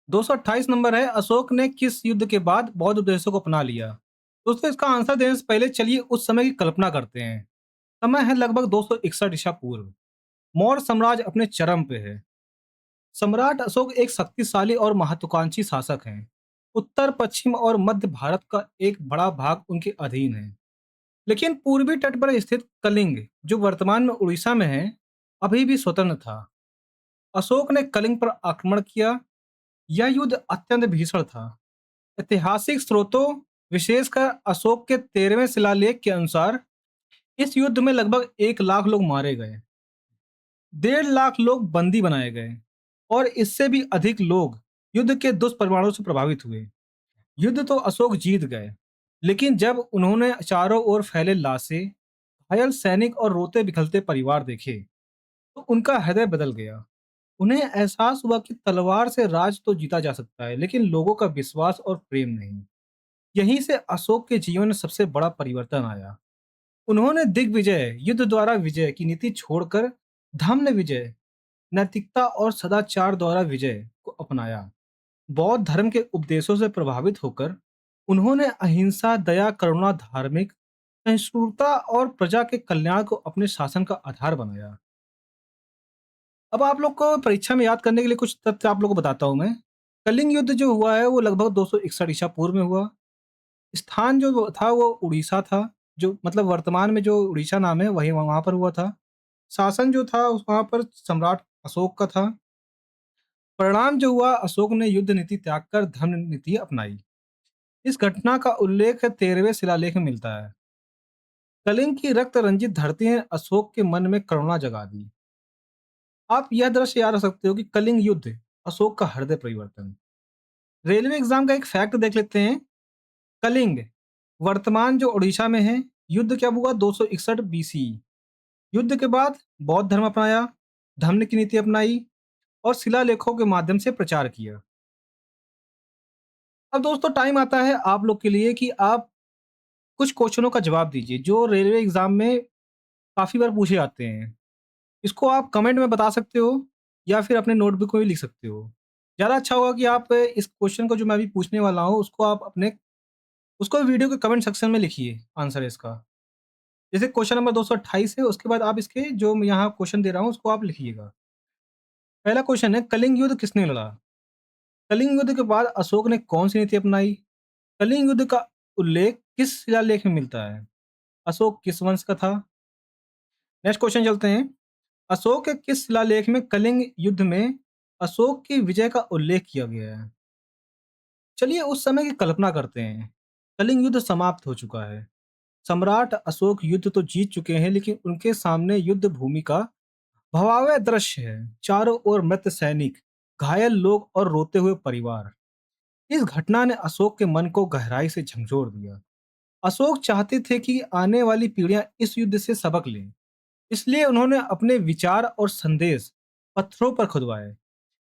228 number है, अशोक ने किस युद्ध के बाद बौद्ध उपदेशों को अपना लिया? दोस्तों इसका आंसर देने से पहले चलिए उस समय की कल्पना करते हैं। समय है लगभग 261 ईसा पूर्व। मौर्य साम्राज्य अपने चरम पे है। सम्राट अशोक एक शक्तिशाली और महत्वाकांक्षी शासक हैं। उत्तर पश्चिम और मध्य भारत का एक बड़ा भाग उनके अधीन है। लेकिन पूर्वी तट पर स्थित कलिंग, जो वर्तमान में उड़ीसा में है, अभी भी स्वतंत्र था। अशोक ने कलिंग पर आक्रमण किया। यह युद्ध अत्यंत भीषण था। ऐतिहासिक स्रोतों, विशेषकर अशोक के 13वें शिलालेख के अनुसार, इस युद्ध में लगभग 1 लाख लोग मारे गए। 1.5 लाख लोग बंदी बनाए गए और इससे भी अधिक लोग युद्ध के दुष्परिणामों से प्रभावित हुए। युद्ध तो अशोक जीत गए, लेकिन जब उन्होंने चारों ओर फैले लाशें, घायल सैनिक और रोते बिखरते परिवार देखे, तो उनका हृदय बदल गया। उन्हें एहसास हुआ कि तलवार से राज तो जीता जा सकता है, लेकिन लोगों का विश्वास और प्रेम नहीं। यहीं से अशोक के जीवन में सबसे बड़ा परिवर्तन आया। उन्होंने दिग्विजय, युद्ध द्वारा विजय की नीति छोड़कर धम्म विजय, नैतिकता और सदाचार द्वारा विजय को अपनाया। बौद्ध धर्म के उपदेशों से प्रभावित होकर उन्होंने अहिंसा, दया, करुणा, धार्मिक सहिष्णुता और प्रजा के कल्याण को अपने शासन का आधार बनाया। अब आप लोग को परीक्षा में याद करने के लिए कुछ तथ्य आप लोग को बताता हूँ मैं। कलिंग युद्ध जो हुआ है वो लगभग 261 ईसा पूर्व में हुआ। स्थान जो वो था वो उड़ीसा था, जो मतलब वर्तमान में जो उड़ीसा नाम है वही वहाँ पर हुआ था। शासन जो था उस वहाँ पर सम्राट अशोक का था। परिणाम जो हुआ, अशोक ने युद्ध नीति त्याग कर धर्म नीति अपनाई। इस घटना का उल्लेख 13वें शिलालेख में मिलता है। कलिंग की रक्त रंजित धरती ने अशोक के मन में करुणा जगा दी। आप यह दृश्य याद रख सकते हो कि कलिंग युद्ध, अशोक का हृदय परिवर्तन। रेलवे एग्जाम का एक फैक्ट देख लेते हैं। कलिंग वर्तमान जो उड़ीसा में है, युद्ध कब हुआ? 261 बीसी। युद्ध के बाद बौद्ध धर्म अपनाया, धम्म की नीति अपनाई और शिलालेखों के माध्यम से प्रचार किया। अब दोस्तों टाइम आता है आप लोग के लिए कि आप कुछ क्वेश्चनों का जवाब दीजिए जो रेलवे एग्जाम में काफी बार पूछे जाते हैं। इसको आप कमेंट में बता सकते हो या फिर अपने नोटबुक में भी लिख सकते हो। ज़्यादा अच्छा होगा कि आप इस क्वेश्चन को जो मैं अभी पूछने वाला हूँ उसको आप अपने उसको वीडियो के कमेंट सेक्शन में लिखिए आंसर इसका। जैसे क्वेश्चन नंबर 228 है, उसके बाद आप इसके जो मैं यहाँ क्वेश्चन दे रहा हूँ उसको आप लिखिएगा। पहला क्वेश्चन है, कलिंग युद्ध किसने लड़ा? कलिंग युद्ध के बाद अशोक ने कौन सी नीति अपनाई? कलिंग युद्ध का उल्लेख किस शिलालेख में मिलता है? अशोक किस वंश का था? नेक्स्ट क्वेश्चन चलते हैं। अशोक के किस शिलालेख में कलिंग युद्ध में अशोक की विजय का उल्लेख किया गया है? चलिए उस समय की कल्पना करते हैं। कलिंग युद्ध समाप्त हो चुका है। सम्राट अशोक युद्ध तो जीत चुके हैं, लेकिन उनके सामने युद्ध भूमि का भयावह दृश्य है। चारों ओर मृत सैनिक, घायल लोग और रोते हुए परिवार। इस घटना ने अशोक के मन को गहराई से झंझोर दिया। अशोक चाहते थे कि आने वाली पीढ़ियां इस युद्ध से सबक लें। इसलिए उन्होंने अपने विचार और संदेश पत्थरों पर खुदवाए,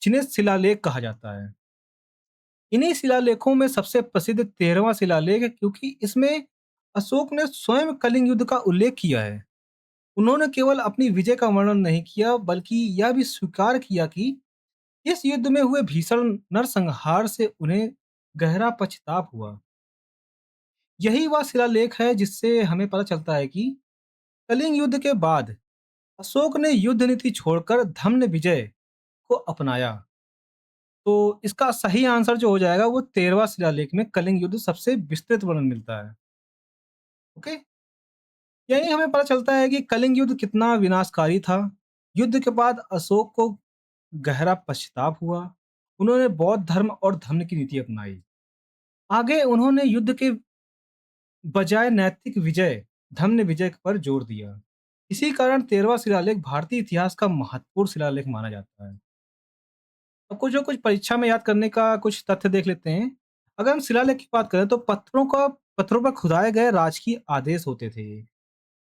जिन्हें शिलालेख कहा जाता है। इन्हीं शिलालेखों में सबसे प्रसिद्ध 13वां शिलालेख है, क्योंकि इसमें अशोक ने स्वयं कलिंग युद्ध का उल्लेख किया है। उन्होंने केवल अपनी विजय का वर्णन नहीं किया, बल्कि यह भी स्वीकार किया कि इस युद्ध में हुए भीषण नरसंहार से उन्हें गहरा पछतावा हुआ। यही वह शिलालेख है जिससे हमें पता चलता है कि कलिंग युद्ध के बाद अशोक ने युद्ध नीति छोड़कर धम्म विजय को अपनाया। तो इसका सही आंसर जो हो जाएगा वो 13वां शिलालेख में कलिंग युद्ध सबसे विस्तृत वर्णन मिलता है। ओके, यही हमें पता चलता है कि कलिंग युद्ध कितना विनाशकारी था। युद्ध के बाद अशोक को गहरा पश्चाताप हुआ। उन्होंने बौद्ध धर्म और धम्म की नीति अपनाई। आगे उन्होंने युद्ध के बजाय नैतिक विजय, धम्म विजय पर जोर दिया। इसी कारण 13वां शिलालेख भारतीय इतिहास का महत्वपूर्ण शिलालेख माना जाता है। अब कुछ जो कुछ परीक्षा में याद करने का कुछ तथ्य देख लेते हैं। अगर हम शिलालेख की बात करें तो पत्थरों पर खुदाए गए राजकीय आदेश होते थे।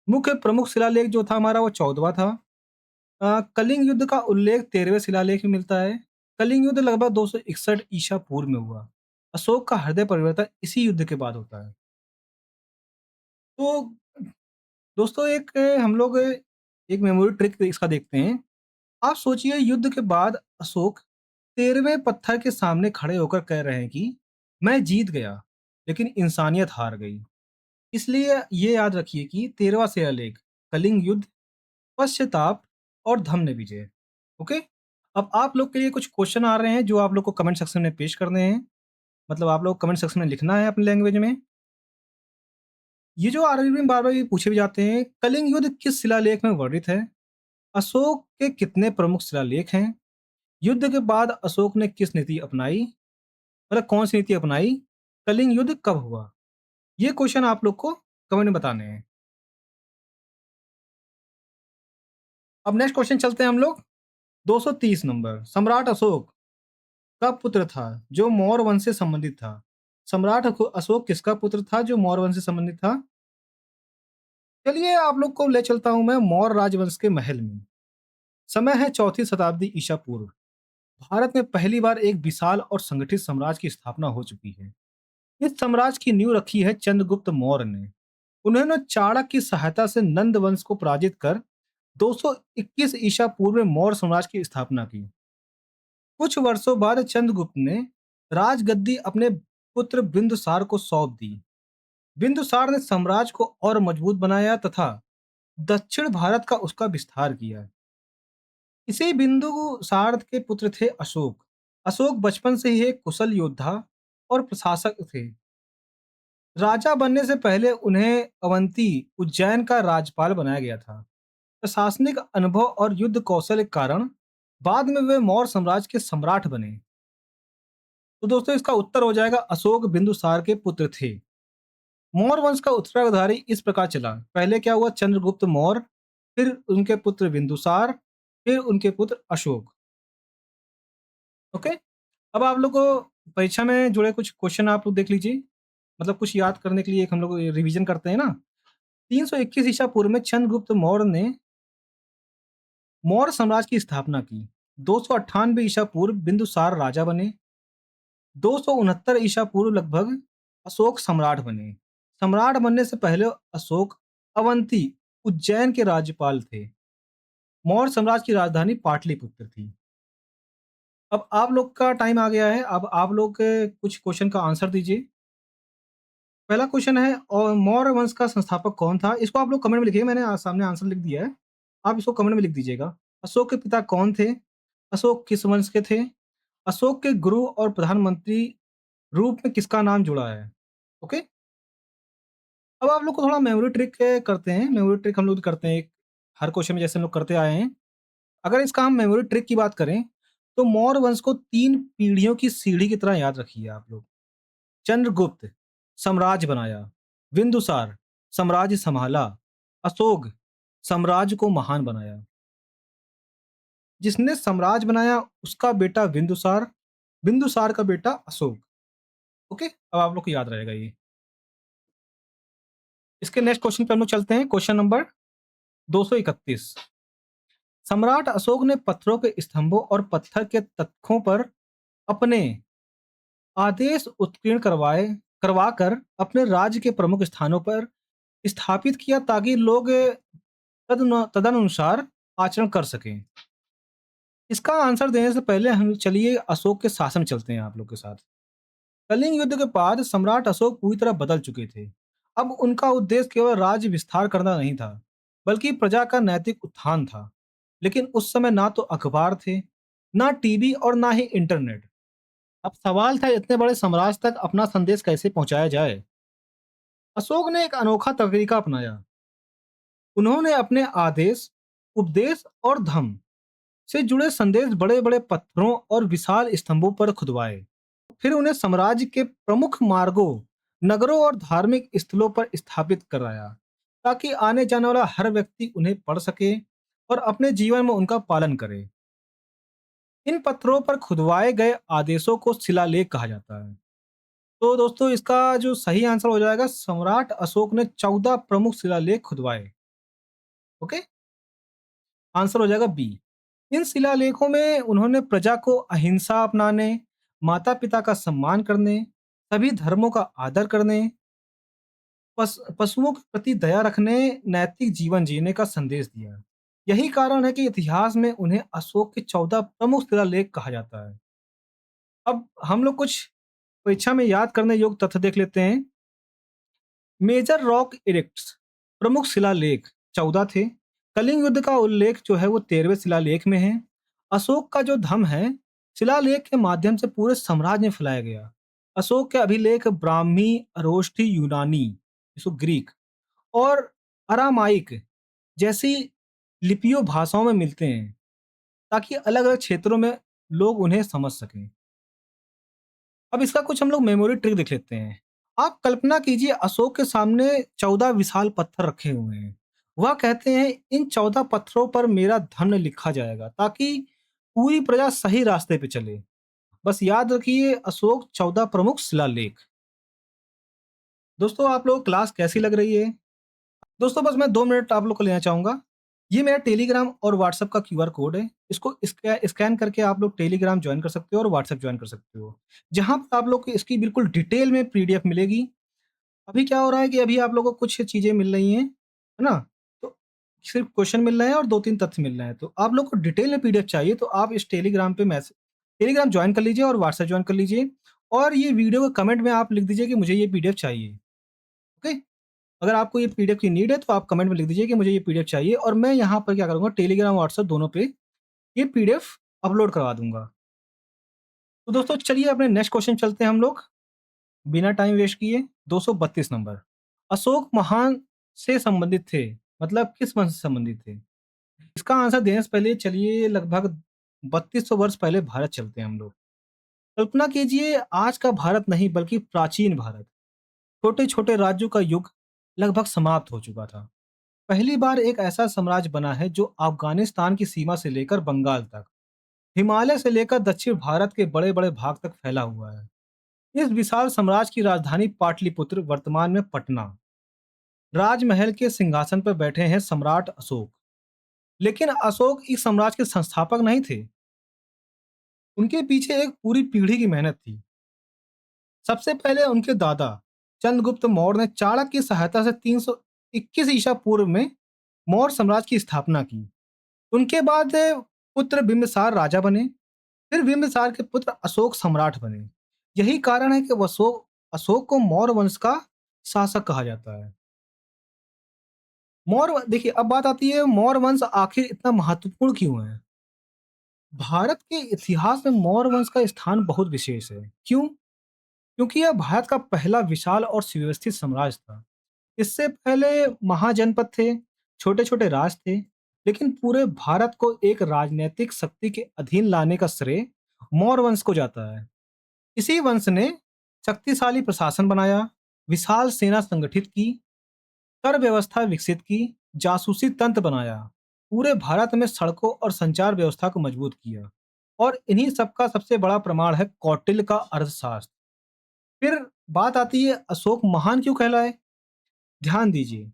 मुख्य प्रमुख शिलालेख जो था हमारा वो 14वां था। कलिंग युद्ध का उल्लेख 13वें शिलालेख में मिलता है। कलिंग युद्ध लगभग 261 ईसा पूर्व में हुआ। अशोक का हृदय परिवर्तन इसी युद्ध के बाद होता है। तो दोस्तों हम लोग एक मेमोरी ट्रिक इसका देखते हैं। आप सोचिए, युद्ध के बाद अशोक 13वें पत्थर के सामने खड़े होकर कह रहे हैं कि मैं जीत गया, लेकिन इंसानियत हार गई। इसलिए ये याद रखिए कि 13वां शिलालेख कलिंग युद्ध, पश्चाताप और धम्म विजय। ओके? अब आप लोग के लिए कुछ क्वेश्चन आ रहे हैं जो आप लोग को कमेंट सेक्शन में पेश करने हैं। मतलब आप लोग कमेंट सेक्शन में लिखना है अपनी लैंग्वेज में। ये जो आरबी में बार-बार ये पूछे भी जाते हैं, कलिंग युद्ध किस शिलालेख में वर्णित है? अशोक के कितने प्रमुख शिलालेख हैं? युद्ध के बाद अशोक ने किस नीति अपनाई? मतलब कौन सी नीति अपनाई? कलिंग युद्ध कब हुआ? ये क्वेश्चन आप लोग को कमेंट में बताने हैं। अब नेक्स्ट क्वेश्चन चलते हैं हम लोग। 230 नंबर, सम्राट अशोक का पुत्र था जो मौर्य वंश से संबंधित था। सम्राट अशोक किसका पुत्र था जो मौर्य वंश से संबंधित था? चलिए आप लोग को ले चलता हूं मैं मौर्य राजवंश के महल में। समय है 4वीं शताब्दी ईसा पूर्व। भारत में पहली बार एक विशाल और संगठित साम्राज्य की स्थापना हो चुकी है। इस साम्राज्य की नींव रखी है चंद्रगुप्त मौर्य ने। उन्होंने चाणक्य की सहायता से नंद वंश को पराजित कर 221 ईसा पूर्व में मौर्य साम्राज्य की स्थापना की। कुछ वर्षों बाद चंद्रगुप्त ने राजगद्दी अपने पुत्र बिंदुसार को सौंप दी। बिंदुसार ने साम्राज्य को और मजबूत बनाया तथा दक्षिण भारत का उसका विस्तार किया। इसी बिंदुसार के पुत्र थे अशोक। अशोक बचपन से ही एक कुशल योद्धा और प्रशासक थे। राजा बनने से पहले उन्हें अवंती उज्जैन का राज्यपाल बनाया गया था। प्रशासनिक अनुभव और युद्ध कौशल के कारण बाद में वे मौर्य साम्राज्य के सम्राट बने। तो दोस्तों इसका उत्तर हो जाएगा अशोक बिंदुसार के पुत्र थे। मौर्य वंश का उत्तराधिकारी इस प्रकार चला। पहले क्या हुआ? चंद्रगुप्त मौर्य, फिर उनके पुत्र बिंदुसार, फिर उनके पुत्र अशोक। ओके? अब आप लोग को परीक्षा में जुड़े कुछ क्वेश्चन आप लोग देख लीजिए। मतलब कुछ याद करने के लिए एक हम लोग रिवीजन करते हैं ना। 321 ईसा पूर्व में चंद्रगुप्त मौर्य ने मौर्य साम्राज्य की स्थापना की। 298 ईसा पूर्व बिंदुसार राजा बने। 269 ईसा पूर्व लगभग अशोक सम्राट बने। सम्राट बनने से पहले अशोक अवंती उज्जैन के राज्यपाल थे। मौर्य साम्राज्य की राजधानी पाटलिपुत्र थी। अब आप लोग का टाइम आ गया है। अब आप लोग कुछ क्वेश्चन का आंसर दीजिए। पहला क्वेश्चन है और मौर्य वंश का संस्थापक कौन था? इसको आप लोग कमेंट में लिखिए। मैंने सामने आंसर लिख दिया है। आप इसको कमेंट में लिख दीजिएगा। अशोक के पिता कौन थे? अशोक किस वंश के थे? अशोक के गुरु और प्रधानमंत्री रूप में किसका नाम जुड़ा है? ओके? अब आप लोग को थोड़ा मेमोरी ट्रिक करते हैं। मेमोरी ट्रिक हम लोग करते हैं एक हर क्वेश्चन में जैसे हम लोग करते आए हैं। अगर इसका हम मेमोरी ट्रिक की बात करें, तो मौर्य वंश को 3 पीढ़ियों की सीढ़ी की तरह याद रखिए आप लोग। चंद्रगुप्त साम्राज्य बनाया, बिंदुसार साम्राज्य संभाला, अशोक साम्राज्य को महान बनाया। जिसने साम्राज्य बनाया उसका बेटा बिंदुसार, बिंदुसार का बेटा अशोक। ओके? अब आप लोग को याद रहेगा ये। इसके नेक्स्ट क्वेश्चन पे हम लोग चलते हैं। Question number 231। सम्राट अशोक ने पत्थरों के स्तंभों और पत्थर के तख्तों पर अपने आदेश उत्कीर्ण करवाकर अपने राज्य के प्रमुख स्थानों पर स्थापित किया ताकि लोग तदनुसार आचरण कर सकें। इसका आंसर देने से पहले हम चलिए अशोक के शासन में चलते हैं आप लोग के साथ। कलिंग युद्ध के बाद सम्राट अशोक पूरी तरह बदल चुके थे। अब उनका उद्देश्य केवल राज्य विस्तार करना नहीं था, बल्कि प्रजा का नैतिक उत्थान था। लेकिन उस समय ना तो अखबार थे, ना टीवी और ना ही इंटरनेट। अब सवाल था इतने बड़े साम्राज्य तक अपना संदेश कैसे पहुंचाया जाए। अशोक ने एक अनोखा तरीका अपनाया। उन्होंने अपने आदेश, उपदेश और धम्म से जुड़े संदेश बड़े-बड़े पत्थरों और विशाल स्तंभों पर खुदवाए। फिर उन्हें साम्राज्य के प्रमुख मार्गों, नगरों और धार्मिक स्थलों पर स्थापित कराया, ताकि आने जाने वाला हर व्यक्ति उन्हें पढ़ सके और अपने जीवन में उनका पालन करे। इन पत्थरों पर खुदवाए गए आदेशों को शिलालेख कहा जाता है। तो दोस्तों इसका जो सही आंसर हो जाएगा, सम्राट अशोक ने 14 प्रमुख शिलालेख खुदवाए। ओके? आंसर हो जाएगा बी। इन शिलालेखों में उन्होंने प्रजा को अहिंसा अपनाने, माता-पिता का सम्मान करने, सभी धर्मों का आदर करने, पशुओं के प्रति दया रखने, नैतिक जीवन जीने का संदेश दिया। यही कारण है कि इतिहास में उन्हें अशोक के 14 प्रमुख शिलालेख कहा जाता है। अब हम लोग कुछ परीक्षा में याद करने योग्य तथ्य देख लेते हैं। मेजर रॉक इरेक्ट्स, प्रमुख शिलालेख 14 थे। कलिंग युद्ध का उल्लेख जो है वो 13वें शिलालेख में है। अशोक का जो धम है, शिलालेख के माध्यम से पूरे साम्राज्य में फैलाया गया। अशोक के अभिलेख ब्राह्मी, अरोष्ठी, यूनानी, इसको ग्रीक और अरामाइक जैसी लिपियों भाषाओं में मिलते हैं, ताकि अलग अलग क्षेत्रों में लोग उन्हें समझ सकें। अब इसका कुछ हम लोग मेमोरी ट्रिक देख लेते हैं। आप कल्पना कीजिए, अशोक के सामने 14 विशाल पत्थर रखे हुए हैं। वह कहते हैं, इन 14 पत्थरों पर मेरा धन लिखा जाएगा, ताकि पूरी प्रजा सही रास्ते पे चले। बस याद रखिए, अशोक 14 प्रमुख शिलालेख। दोस्तों, आप लोग क्लास कैसी लग रही है? दोस्तों, बस मैं 2 मिनट आप लोग को लेना चाहूँगा। ये मेरा टेलीग्राम और व्हाट्सएप का क्यूआर कोड है। इसको स्कैन करके आप लोग टेलीग्राम जॉइन कर सकते हो और व्हाट्सएप जॉइन कर सकते हो। जहाँ पर आप लोग को इसकी बिल्कुल डिटेल में पीडीएफ मिलेगी। अभी क्या हो रहा है कि अभी आप लोगों को कुछ चीज़ें मिल रही हैं, है ना? तो सिर्फ़ क्वेश्चन मिल रहे हैं और 2-3 तथ्य मिल रहे हैं। तो आप लोग को डिटेल में पीडीएफ चाहिए, तो आप इस टेलीग्राम जॉइन कर लीजिए और व्हाट्सएप जॉइन कर लीजिए, और ये वीडियो को कमेंट में आप लिख दीजिए कि मुझे ये पीडीएफ चाहिए। ओके? अगर आपको ये पीडीएफ की नीड है, तो आप कमेंट में लिख दीजिए कि मुझे ये पीडीएफ चाहिए, और मैं यहाँ पर क्या करूँगा, टेलीग्राम, व्हाट्सएप दोनों पे ये पीडीएफ अपलोड करवा दूँगा। तो दोस्तों, चलिए अपने नेक्स्ट क्वेश्चन चलते हैं हम लोग, बिना टाइम वेस्ट किए। 232 नंबर। अशोक महान से संबंधित थे, मतलब किस वंश से संबंधित थे? इसका आंसर देने से पहले चलिए लगभग 3200 वर्ष पहले भारत चलते हैं हम लोग। कल्पना कीजिए, आज का भारत नहीं बल्कि प्राचीन भारत। छोटे-छोटे राज्यों का युग लगभग समाप्त हो चुका था। पहली बार एक ऐसा साम्राज्य बना है जो अफ़गानिस्तान की सीमा से लेकर बंगाल तक, हिमालय से लेकर दक्षिण भारत के बड़े-बड़े भाग तक फैला हुआ है। इस विशाल साम्राज्य की राजधानी पाटलिपुत्र, वर्तमान में पटना। राजमहल के सिंहासन पर बैठे हैं सम्राट अशोक। लेकिन अशोक इस साम्राज्य के संस्थापक नहीं थे। उनके पीछे एक पूरी पीढ़ी की मेहनत थी। सबसे पहले उनके दादा चंद्रगुप्त मौर्य ने चाणक्य की सहायता से 321 ईसा पूर्व में मौर्य साम्राज्य की स्थापना की। उनके बाद पुत्र बिंबिसार राजा बने। फिर बिंबिसार के पुत्र अशोक सम्राट बने। यही कारण है कि अशोक अशोक को मौर्य वंश का शासक कहा जाता है। देखिए, अब बात आती है, मौर्य वंश आखिर इतना महत्वपूर्ण क्यों है? भारत के इतिहास में मौर्य वंश का स्थान बहुत विशेष है। क्यों? क्योंकि यह भारत का पहला विशाल और सुव्यवस्थित साम्राज्य था। इससे पहले महाजनपद थे, छोटे-छोटे राज थे, लेकिन पूरे भारत को एक राजनीतिक शक्ति के अधीन लाने का श्रेय मौर्य वंश को जाता है। इसी वंश ने शक्तिशाली प्रशासन बनाया, विशाल सेना संगठित की, कर व्यवस्था विकसित की, जासूसी तंत्र बनाया, पूरे भारत में सड़कों और संचार व्यवस्था को मजबूत किया, और इन्हीं सबका सबसे बड़ा प्रमाण है कौटिल्य का अर्थशास्त्र। फिर बात आती है, अशोक महान क्यों कहलाए? ध्यान दीजिए,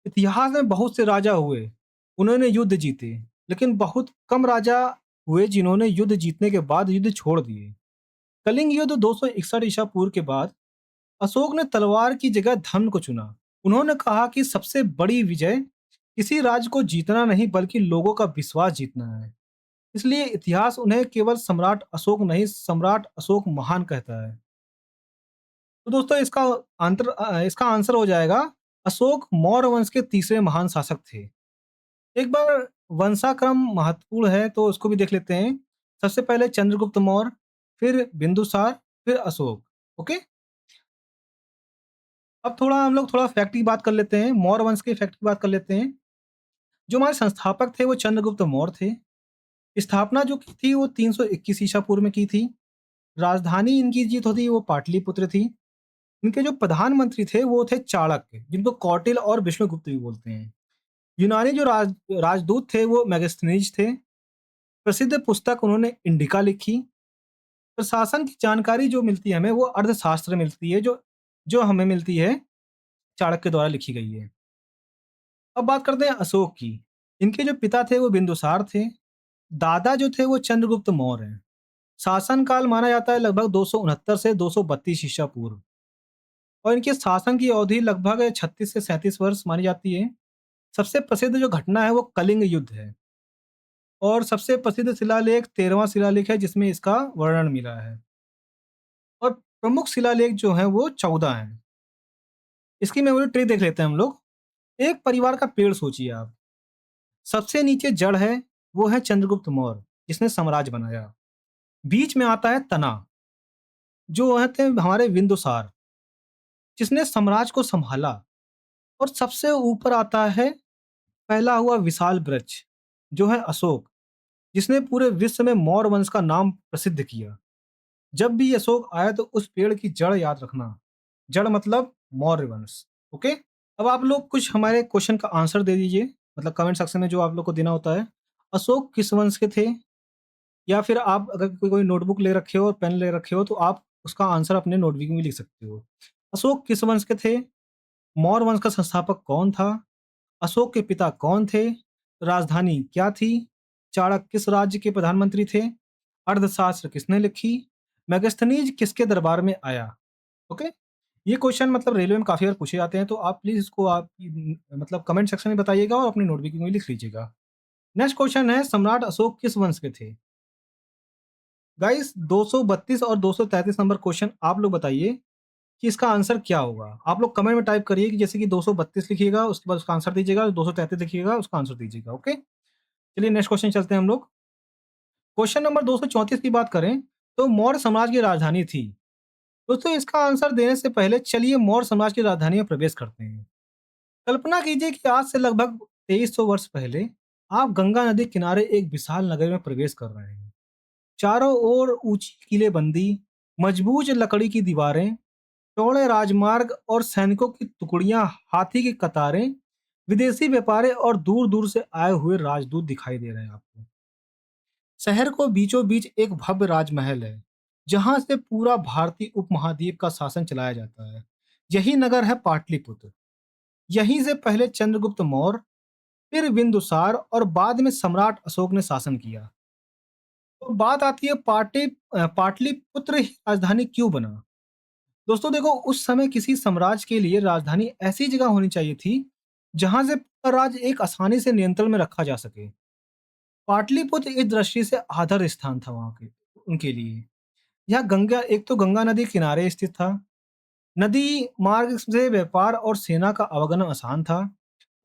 इतिहास में बहुत से राजा हुए, उन्होंने युद्ध जीते, लेकिन बहुत कम राजा हुए जिन्होंने युद्ध जीतने के बाद युद्ध छोड़ दिए। कलिंग युद्ध 261 ईसा पूर्व के बाद अशोक ने तलवार की जगह धन को चुना। उन्होंने कहा कि सबसे बड़ी विजय किसी राज्य को जीतना नहीं बल्कि लोगों का विश्वास जीतना है। इसलिए इतिहास उन्हें केवल सम्राट अशोक नहीं, सम्राट अशोक महान कहता है। तो दोस्तों, इसका आंसर हो जाएगा, अशोक मौर्य वंश के तीसरे महान शासक थे। एक बार वंशाक्रम महत्वपूर्ण है तो उसको भी देख लेते हैं। सबसे पहले चंद्रगुप्त मौर्य, फिर बिंदुसार, फिर अशोक। ओके? अब हम लोग थोड़ा फैक्ट की बात कर लेते हैं, मौर्य वंश के फैक्ट की बात कर लेते हैं। जो हमारे संस्थापक थे वो चंद्रगुप्त मौर्य थे। स्थापना जो की थी वो 321 ईसा पूर्व में की थी। राजधानी इनकी जो थी वो पाटलिपुत्र थी। इनके जो प्रधानमंत्री थे वो थे चाणक्य, जिनको कौटिल्य और विष्णुगुप्त भी बोलते हैं। यूनानी जो राजदूत थे वो मैगस्थनीज थे। प्रसिद्ध पुस्तक उन्होंने इंडिका लिखी। प्रशासन की जानकारी जो मिलती है हमें वो अर्थशास्त्र मिलती है, जो जो हमें मिलती है चाणक्य द्वारा लिखी गई है। अब बात करते हैं अशोक की। इनके जो पिता थे वो बिंदुसार थे। दादा जो थे वो चंद्रगुप्त मौर्य हैं। शासन काल माना जाता है लगभग 269 से 232 ईसा पूर्व, और इनके शासन की अवधि लगभग 36 से 37 वर्ष मानी जाती है। सबसे प्रसिद्ध जो घटना है वो कलिंग युद्ध है, और सबसे प्रसिद्ध शिलालेख 13वां शिलालेख है जिसमें इसका वर्णन मिला है। प्रमुख शिलालेख जो हैं वो 14 हैं। इसकी मेमोरी ट्री देख लेते हैं हम लोग। एक परिवार का पेड़ सोचिए आप। सबसे नीचे जड़ है, वो है चंद्रगुप्त मौर्य, जिसने साम्राज्य बनाया। बीच में आता है तना, जो थे हमारे बिंदुसार, जिसने साम्राज्य को संभाला। और सबसे ऊपर आता है फैला हुआ विशाल वृक्ष, जो है अशोक, जिसने पूरे विश्व में मौर्य वंश का नाम प्रसिद्ध किया। जब भी अशोक आए तो उस पेड़ की जड़ याद रखना। जड़ मतलब मौर्य वंश। ओके। अब आप लोग कुछ हमारे क्वेश्चन का आंसर दे दीजिए, मतलब कमेंट सेक्शन में जो आप लोग को देना होता है। अशोक किस वंश के थे? या फिर आप अगर कोई नोटबुक ले रखे हो और पेन ले रखे हो तो आप उसका आंसर अपने नोटबुक में लिख सकते हो। अशोक किस वंश के थे? मौर्य वंश का संस्थापक कौन था? अशोक के पिता कौन थे? राजधानी क्या थी? चाणक्य किस राज्य के प्रधानमंत्री थे? अर्थशास्त्र किसने लिखी? मैगस्थनीज किसके दरबार में आया? ओके। ये क्वेश्चन मतलब रेलवे में काफी बार पूछे जाते हैं, तो आप प्लीज इसको आप मतलब कमेंट सेक्शन में बताइएगा और अपनी नोटबुक में लिख लीजिएगा। नेक्स्ट क्वेश्चन है, सम्राट अशोक किस वंश के थे? गाइस 232 और 233 नंबर क्वेश्चन आप लोग बताइए कि इसका आंसर क्या होगा। आप लोग कमेंट में टाइप करिए कि जैसे कि 232 लिखिएगा, उसके बाद उसका आंसर दीजिएगा, 233 लिखिएगा, उसका आंसर दीजिएगा। ओके। चलिए नेक्स्ट क्वेश्चन चलते हैं हम लोग। क्वेश्चन नंबर 234 की बात करें तो मौर्य साम्राज्य की राजधानी थी। दोस्तों इसका आंसर देने से पहले चलिए मौर्य साम्राज्य की राजधानी में प्रवेश करते हैं। कल्पना कीजिए कि आज से लगभग 2300 वर्ष पहले आप गंगा नदी के किनारे एक विशाल नगर में प्रवेश कर रहे हैं। चारों ओर ऊंची किलेबंदी, मजबूत लकड़ी की दीवारें, चौड़े राजमार्ग और सैनिकों की टुकड़ियां, हाथी की कतारें, विदेशी व्यापारी और दूर दूर से आए हुए राजदूत दिखाई दे रहे हैं आपको। शहर को बीचों बीच एक भव्य राजमहल है, जहां से पूरा भारतीय उपमहाद्वीप का शासन चलाया जाता है। यही नगर है पाटलिपुत्र। यहीं से पहले चंद्रगुप्त मौर्य, फिर बिंदुसार और बाद में सम्राट अशोक ने शासन किया। तो बात आती है पाटलिपुत्र ही राजधानी क्यों बना। दोस्तों देखो, उस समय किसी साम्राज्य के लिए राजधानी ऐसी जगह होनी चाहिए थी जहां से पूरा राज्य एक आसानी से नियंत्रण में रखा जा सके। पाटलिपुत्र इस दृष्टि से आदर स्थान था वहां के उनके लिए। यह गंगा, एक तो गंगा नदी किनारे स्थित था। नदी मार्ग से व्यापार और सेना का आवागमन आसान था।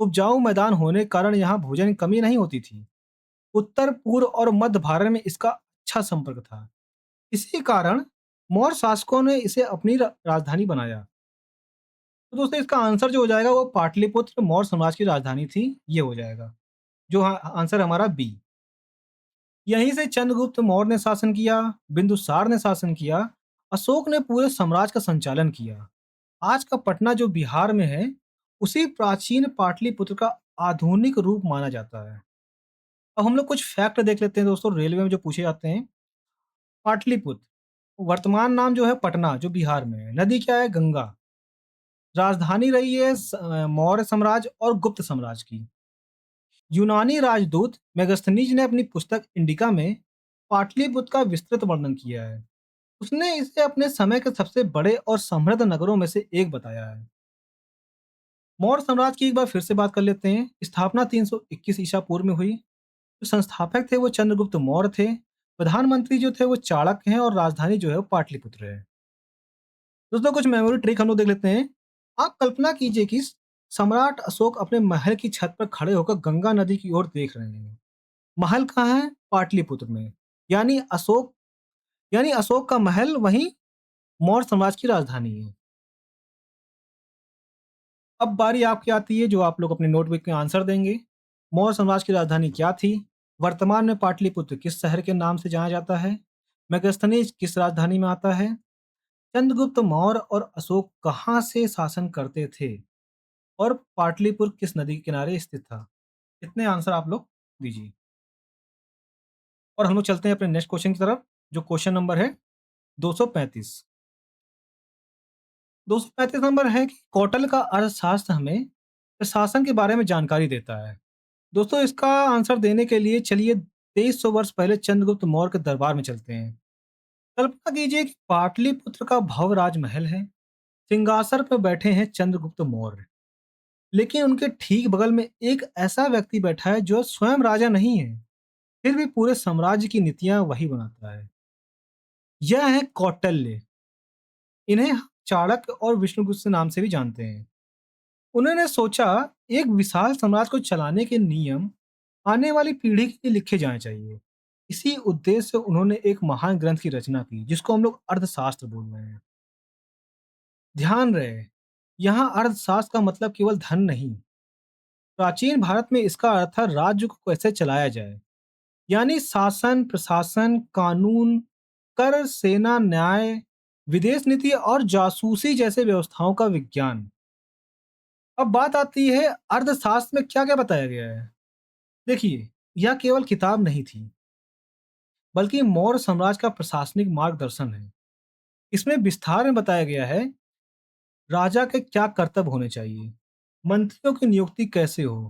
उपजाऊ मैदान होने के कारण यहाँ भोजन की कमी नहीं होती थी। उत्तर पूर्व और मध्य भारत में इसका अच्छा संपर्क था। इसी कारण मौर्य शासकों ने इसे अपनी राजधानी बनाया। तो दोस्तों इसका आंसर जो हो जाएगा वो पाटलिपुत्र मौर्य साम्राज्य की राजधानी थी, ये हो जाएगा। जो आंसर हमारा बी। यहीं से चंद्रगुप्त मौर्य ने शासन किया, बिंदुसार ने शासन किया, अशोक ने पूरे साम्राज्य का संचालन किया। आज का पटना जो बिहार में है, उसी प्राचीन पाटलिपुत्र का आधुनिक रूप माना जाता है। अब हम लोग कुछ फैक्ट देख लेते हैं दोस्तों, रेलवे में जो पूछे जाते हैं। पाटलिपुत्र वर्तमान नाम जो है पटना, जो बिहार में है। नदी क्या है? गंगा। राजधानी रही है मौर्य साम्राज्य और गुप्त साम्राज्य की। यूनानी राजदूत मेगास्थनीज ने अपनी पुस्तक इंडिका में पाटलिपुत्र का विस्तृत वर्णन किया है। उसने इसे अपने समय के सबसे बड़े और समृद्ध नगरों में से एक बताया है। मौर्य साम्राज्य की एक बार फिर से बात कर लेते हैं। स्थापना 321 ईसा पूर्व में हुई। जो संस्थापक थे वो चंद्रगुप्त मौर्य थे। प्रधानमंत्री जो थे वो चाणक्य हैं और राजधानी जो है वो पाटलिपुत्र है। दोस्तों कुछ मेमोरी ट्रिक हम लोग देख लेते हैं। आप कल्पना कीजिए कि सम्राट अशोक अपने महल की छत पर खड़े होकर गंगा नदी की ओर देख रहे हैं। महल कहाँ है? पाटलिपुत्र में। यानी अशोक यानी अशोक का महल वहीं मौर्य साम्राज्य की राजधानी है। अब बारी आपकी आती है जो आप लोग अपने नोटबुक में आंसर देंगे। मौर्य साम्राज्य की राजधानी क्या थी? वर्तमान में पाटलिपुत्र किस शहर के नाम से जाना जाता है? मेगास्थनीज किस राजधानी में आता है? चंद्रगुप्त मौर्य और अशोक कहाँ से शासन करते थे? और पाटलिपुत्र किस नदी के किनारे स्थित था? इतने आंसर आप लोग दीजिए। और हम लोग चलते हैं अपने नेक्स्ट क्वेश्चन की तरफ, जो क्वेश्चन नंबर है 235। 235 नंबर है कि कौटल का अर्थशास्त्र हमें प्रशासन के बारे में जानकारी देता है। दोस्तों इसका आंसर देने के लिए चलिए 2300 वर्ष पहले चंद्रगुप्त मौर्य के दरबार में चलते हैं। कल्पना कीजिए कि पाटलिपुत्र का भव्य राजमहल है। सिंहासन पर बैठे हैं चंद्रगुप्त मौर्य, लेकिन उनके ठीक बगल में एक ऐसा व्यक्ति बैठा है जो स्वयं राजा नहीं है, फिर भी पूरे साम्राज्य की नीतियां वही बनाता है। यह है कौटल्य। इन्हें हम चाणक्य और विष्णुगुप्त नाम से भी जानते हैं। उन्होंने सोचा एक विशाल साम्राज्य को चलाने के नियम आने वाली पीढ़ी के लिए लिखे जाने चाहिए। इसी उद्देश्य से उन्होंने एक महान ग्रंथ की रचना की जिसको हम लोग अर्थशास्त्र बोल रहे हैं। ध्यान रहे, यहाँ अर्थशास्त्र का मतलब केवल धन नहीं। प्राचीन भारत में इसका अर्थ था राज्य को कैसे चलाया जाए, यानी शासन, प्रशासन, कानून, कर, सेना, न्याय, विदेश नीति और जासूसी जैसे व्यवस्थाओं का विज्ञान। अब बात आती है अर्थशास्त्र में क्या क्या बताया गया है। देखिए, यह केवल किताब नहीं थी, बल्कि मौर्य साम्राज्य का प्रशासनिक मार्गदर्शन है। इसमें विस्तार में बताया गया है राजा के क्या कर्तव्य होने चाहिए, मंत्रियों की नियुक्ति कैसे हो,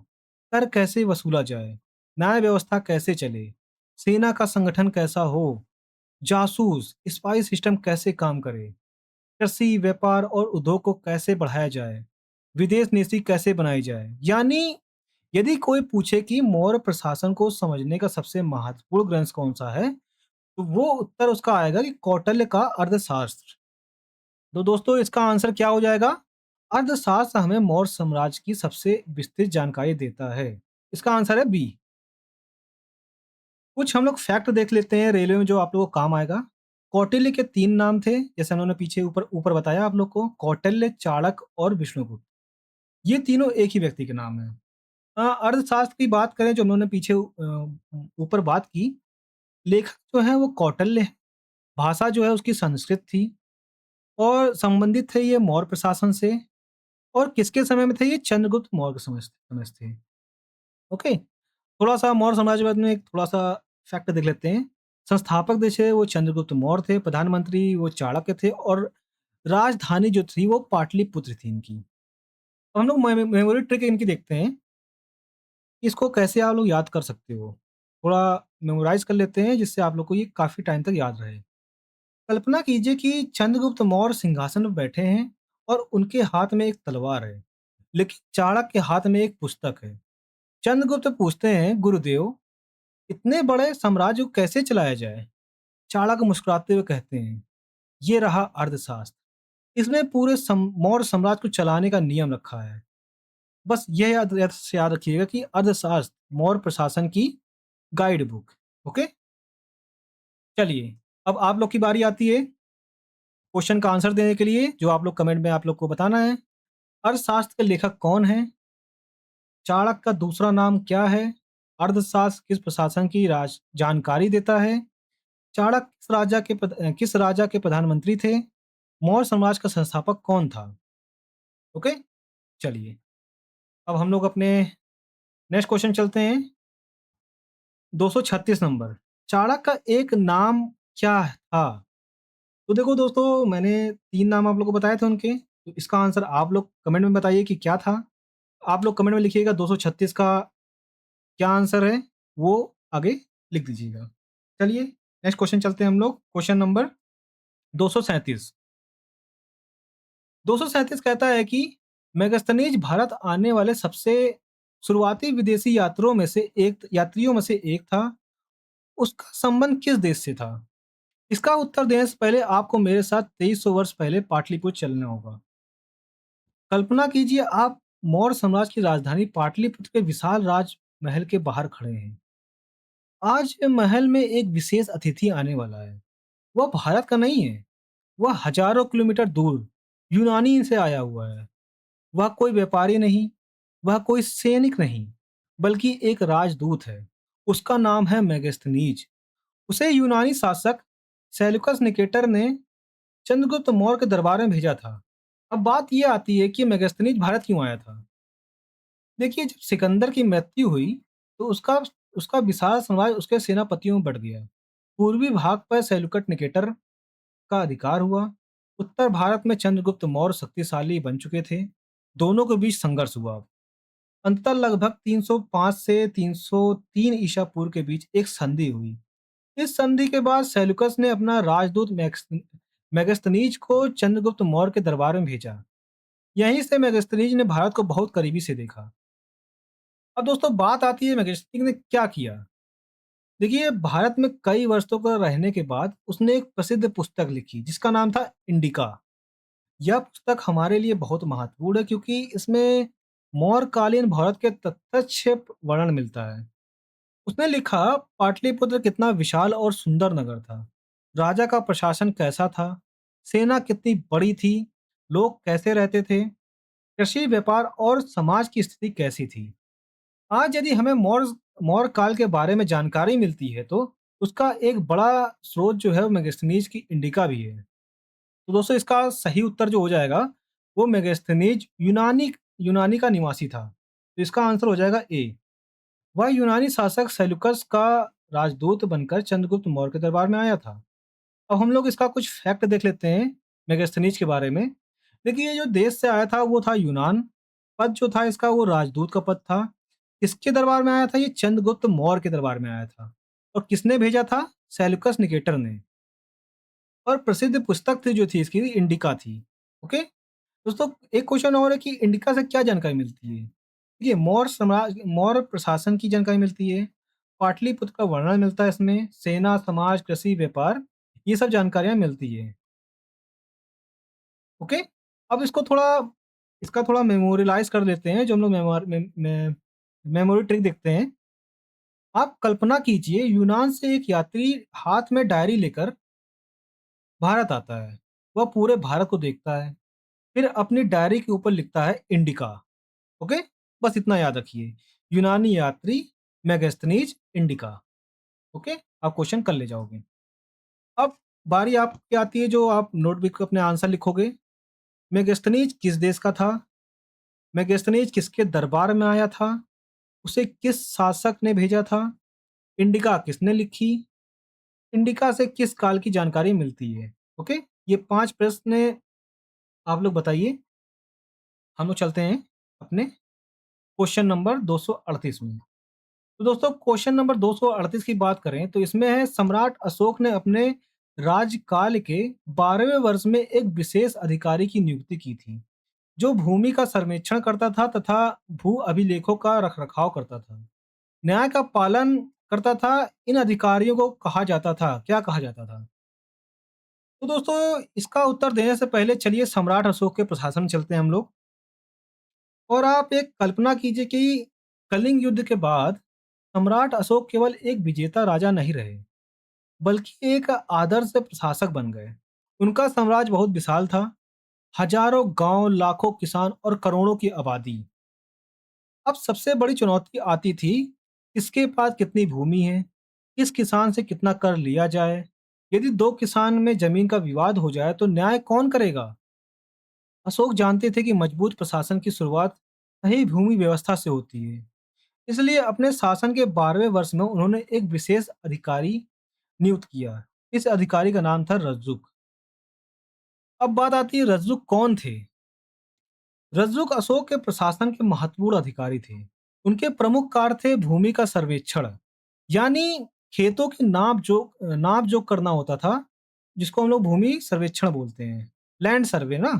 कर कैसे वसूला जाए, न्याय व्यवस्था कैसे चले, सेना का संगठन कैसा हो, जासूस स्पाई सिस्टम कैसे काम करे, कृषि, व्यापार और उद्योग को कैसे बढ़ाया जाए, विदेश नीति कैसे बनाई जाए। यानी यदि कोई पूछे कि मौर्य प्रशासन को समझने का सबसे महत्वपूर्ण ग्रंथ कौन सा है, तो वो उत्तर उसका आएगा कि कौटिल्य का अर्थशास्त्र। तो दोस्तों इसका आंसर क्या हो जाएगा? अर्थशास्त्र हमें मौर्य साम्राज्य की सबसे विस्तृत जानकारी देता है। इसका आंसर है बी। कुछ हम लोग फैक्ट देख लेते हैं रेलवे में जो आप लोगों को काम आएगा। कौटिल्य के 3 नाम थे, जैसे उन्होंने पीछे ऊपर ऊपर बताया आप लोग को, कौटिल्य, चाणक्य और विष्णुगुप्त। ये तीनों एक ही व्यक्ति के नाम हैं। अर्थशास्त्र की बात करें जो उन्होंने पीछे ऊपर बात की, लेखक जो है वो कौटिल्य है, भाषा जो है उसकी संस्कृत थी और संबंधित थे ये मौर्य प्रशासन से। और किसके समय में थे ये? चंद्रगुप्त मौर्य के समय से थे। ओके, थोड़ा-सा मौर्य साम्राज्यवाद में एक थोड़ा-सा फैक्ट देख लेते हैं। संस्थापक जो थे वो चंद्रगुप्त मौर्य थे, प्रधानमंत्री वो चाणक्य थे और राजधानी जो थी वो पाटलिपुत्र थी इनकी। अब हम लोग मेमोरी ट्रिक इनकी देखते हैं, इसको कैसे आप लोग याद कर सकते हो। थोड़ा मेमोराइज़ कर लेते हैं जिससे आप लोग को ये काफ़ी टाइम तक याद रहे। कल्पना कीजिए कि चंद्रगुप्त मौर्य सिंहासन पर बैठे हैं और उनके हाथ में एक तलवार है, लेकिन चाणक्य के हाथ में एक पुस्तक है। चंद्रगुप्त पूछते हैं, गुरुदेव, इतने बड़े साम्राज्य को कैसे चलाया जाए? चाणक्य मुस्कुराते हुए कहते हैं, ये रहा अर्थशास्त्र। इसमें पूरे मौर्य साम्राज्य को चलाने का नियम रखा है। बस यह याद रखिएगा कि अर्थशास्त्र मौर्य प्रशासन की गाइड बुक। ओके, चलिए अब आप लोग की बारी आती है क्वेश्चन का आंसर देने के लिए, जो आप लोग कमेंट में आप लोग को बताना है। अर्थशास्त्र के लेखक कौन है? चाणक्य का दूसरा नाम क्या है? अर्थशास्त्र किस प्रशासन की राज जानकारी देता है? चाणक्य किस राजा के प्रधानमंत्री थे? मौर्य समाज का संस्थापक कौन था? ओके, चलिए अब हम लोग अपने नेक्स्ट क्वेश्चन चलते हैं। 236 नंबर, चाणक्य का एक नाम क्या था? तो देखो दोस्तों, मैंने 3 नाम आप लोगों को बताए थे उनके, तो इसका आंसर आप लोग कमेंट में बताइए कि क्या था। आप लोग कमेंट में लिखिएगा 236 का क्या आंसर है, वो आगे लिख दीजिएगा। चलिए नेक्स्ट क्वेश्चन चलते हैं हम लोग। Question number 237। 237 कहता है कि मेगास्थनीज भारत आने वाले सबसे शुरुआती विदेशी यात्रियों में से एक था। उसका संबंध किस देश से था? इसका उत्तर देने से पहले आपको मेरे साथ 2300 वर्ष पहले पाटलिपुत्र चलना होगा। कल्पना कीजिए आप मौर्य साम्राज्य की राजधानी पाटलिपुत्र के विशाल राजमहल के बाहर खड़े हैं। आज महल में एक विशेष अतिथि आने वाला है। वह भारत का नहीं है, वह हजारों किलोमीटर दूर यूनानी से आया हुआ है। वह कोई व्यापारी नहीं, वह कोई सैनिक नहीं, बल्कि एक राजदूत है। उसका नाम है मेगास्थनीज। उसे यूनानी शासक सेल्यूकस निकेटर ने चंद्रगुप्त मौर्य के दरबार में भेजा था। अब बात यह आती है कि मेगास्थनीज भारत क्यों आया था? देखिए, जब सिकंदर की मृत्यु हुई तो उसका उसका विशाल साम्राज्य उसके सेनापतियों में बढ़ गया। पूर्वी भाग पर सेल्यूकस निकेटर का अधिकार हुआ। उत्तर भारत में चंद्रगुप्त मौर्य शक्तिशाली बन चुके थे। दोनों के बीच संघर्ष हुआ। अंततः लगभग 305 से 303 ईसा पूर्व के बीच एक संधि हुई। इस संधि के बाद सेल्यूकस ने अपना राजदूत मेगास्थनीज को चंद्रगुप्त मौर्य के दरबार में भेजा। यहीं से मेगास्थनीज ने भारत को बहुत करीबी से देखा। अब दोस्तों बात आती है मेगास्थनीज ने क्या किया। देखिए, भारत में कई वर्षों का रहने के बाद उसने एक प्रसिद्ध पुस्तक लिखी जिसका नाम था इंडिका। यह पुस्तक हमारे लिए बहुत महत्वपूर्ण है क्योंकि इसमें मौर्यकालीन भारत के तथ्य वर्णन मिलता है। उसने लिखा पाटलिपुत्र कितना विशाल और सुंदर नगर था। राजा का प्रशासन कैसा था? सेना कितनी बड़ी थी? लोग कैसे रहते थे? कृषि, व्यापार और समाज की स्थिति कैसी थी? आज यदि हमें मौर्य काल के बारे में जानकारी मिलती है तो उसका एक बड़ा स्रोत जो है वो मेगास्थनीज की इंडिका भी है। तो दोस्तों इसका सही उत्तर जो हो जाएगा वो मेगास्थनीज यूनानी यूनानी का निवासी था। तो इसका आंसर हो जाएगा ए। वह यूनानी शासक सेल्यूकस का राजदूत बनकर चंद्रगुप्त मौर्य के दरबार में आया था। अब हम लोग इसका कुछ फैक्ट देख लेते हैं मेगास्थनीज के बारे में। देखिए ये जो देश से आया था वो था यूनान। पद जो था इसका वो राजदूत का पद था। किसके दरबार में आया था? ये चंद्रगुप्त मौर्य के दरबार में आया था। और किसने भेजा था? सेल्यूकस निकेटर ने। और प्रसिद्ध पुस्तक थी जो थी इसकी इंडिका थी। ओके दोस्तों, एक क्वेश्चन और है कि इंडिका से क्या जानकारी मिलती है। देखिए मौर्य प्रशासन की जानकारी मिलती है। पाटलिपुत्र का वर्णन मिलता है इसमें। सेना, समाज, कृषि, व्यापार, ये सब जानकारियां मिलती है। ओके, अब इसका थोड़ा मेमोरियलाइज कर लेते हैं। जो हम लोग मेमोरी ट्रिक देखते हैं। आप कल्पना कीजिए यूनान से एक यात्री हाथ में डायरी लेकर भारत आता है। वह पूरे भारत को देखता है, फिर अपनी डायरी के ऊपर लिखता है इंडिका। ओके, बस इतना याद रखिए। यूनानी यात्री, मेगास्थनीज, इंडिका। ओके, आप क्वेश्चन कर ले जाओगे। अब बारी आपकी आती है जो आप नोटबुक अपने आंसर लिखोगे। मेगास्थनीज किस देश का था? मेगास्थनीज किसके दरबार में आया था? उसे किस शासक ने भेजा था? इंडिका किसने लिखी? इंडिका से किस काल की जानकारी मिलती है? ओके, ये 5 प्रश्न आप लोग बताइए। हम लोग चलते हैं अपने क्वेश्चन नंबर 238 में। तो दोस्तों क्वेश्चन नंबर 238 की बात करें तो इसमें है सम्राट अशोक ने अपने राज्यकाल के 12वें वर्ष में एक विशेष अधिकारी की नियुक्ति की थी जो भूमि का सर्वेक्षण करता था तथा भू अभिलेखों का रखरखाव करता था, न्याय का पालन करता था। इन अधिकारियों को कहा जाता था, क्या कहा जाता था? तो दोस्तों इसका उत्तर देने से पहले चलिए सम्राट अशोक के प्रशासन में चलते हैं हम लोग। और आप एक कल्पना कीजिए कि कलिंग युद्ध के बाद सम्राट अशोक केवल एक विजेता राजा नहीं रहे, बल्कि एक आदर्श प्रशासक बन गए। उनका साम्राज्य बहुत विशाल था। हजारों गांव, लाखों किसान और करोड़ों की आबादी। अब सबसे बड़ी चुनौती आती थी, किसके पास कितनी भूमि है, किस किसान से कितना कर लिया जाए। यदि दो किसान में जमीन का विवाद हो जाए तो न्याय कौन करेगा? अशोक जानते थे कि मजबूत प्रशासन की शुरुआत सही भूमि व्यवस्था से होती है। इसलिए अपने शासन के 12वें वर्ष में उन्होंने एक विशेष अधिकारी नियुक्त किया। इस अधिकारी का नाम था रज्जुक। अब बात आती है रज्जुक कौन थे? रज्जुक अशोक के प्रशासन के महत्वपूर्ण अधिकारी थे। उनके प्रमुख कार्य थे भूमि का सर्वेक्षण, यानी खेतों की नाप जोक करना होता था, जिसको हम लोग भूमि सर्वेक्षण बोलते हैं। लैंड सर्वे ना।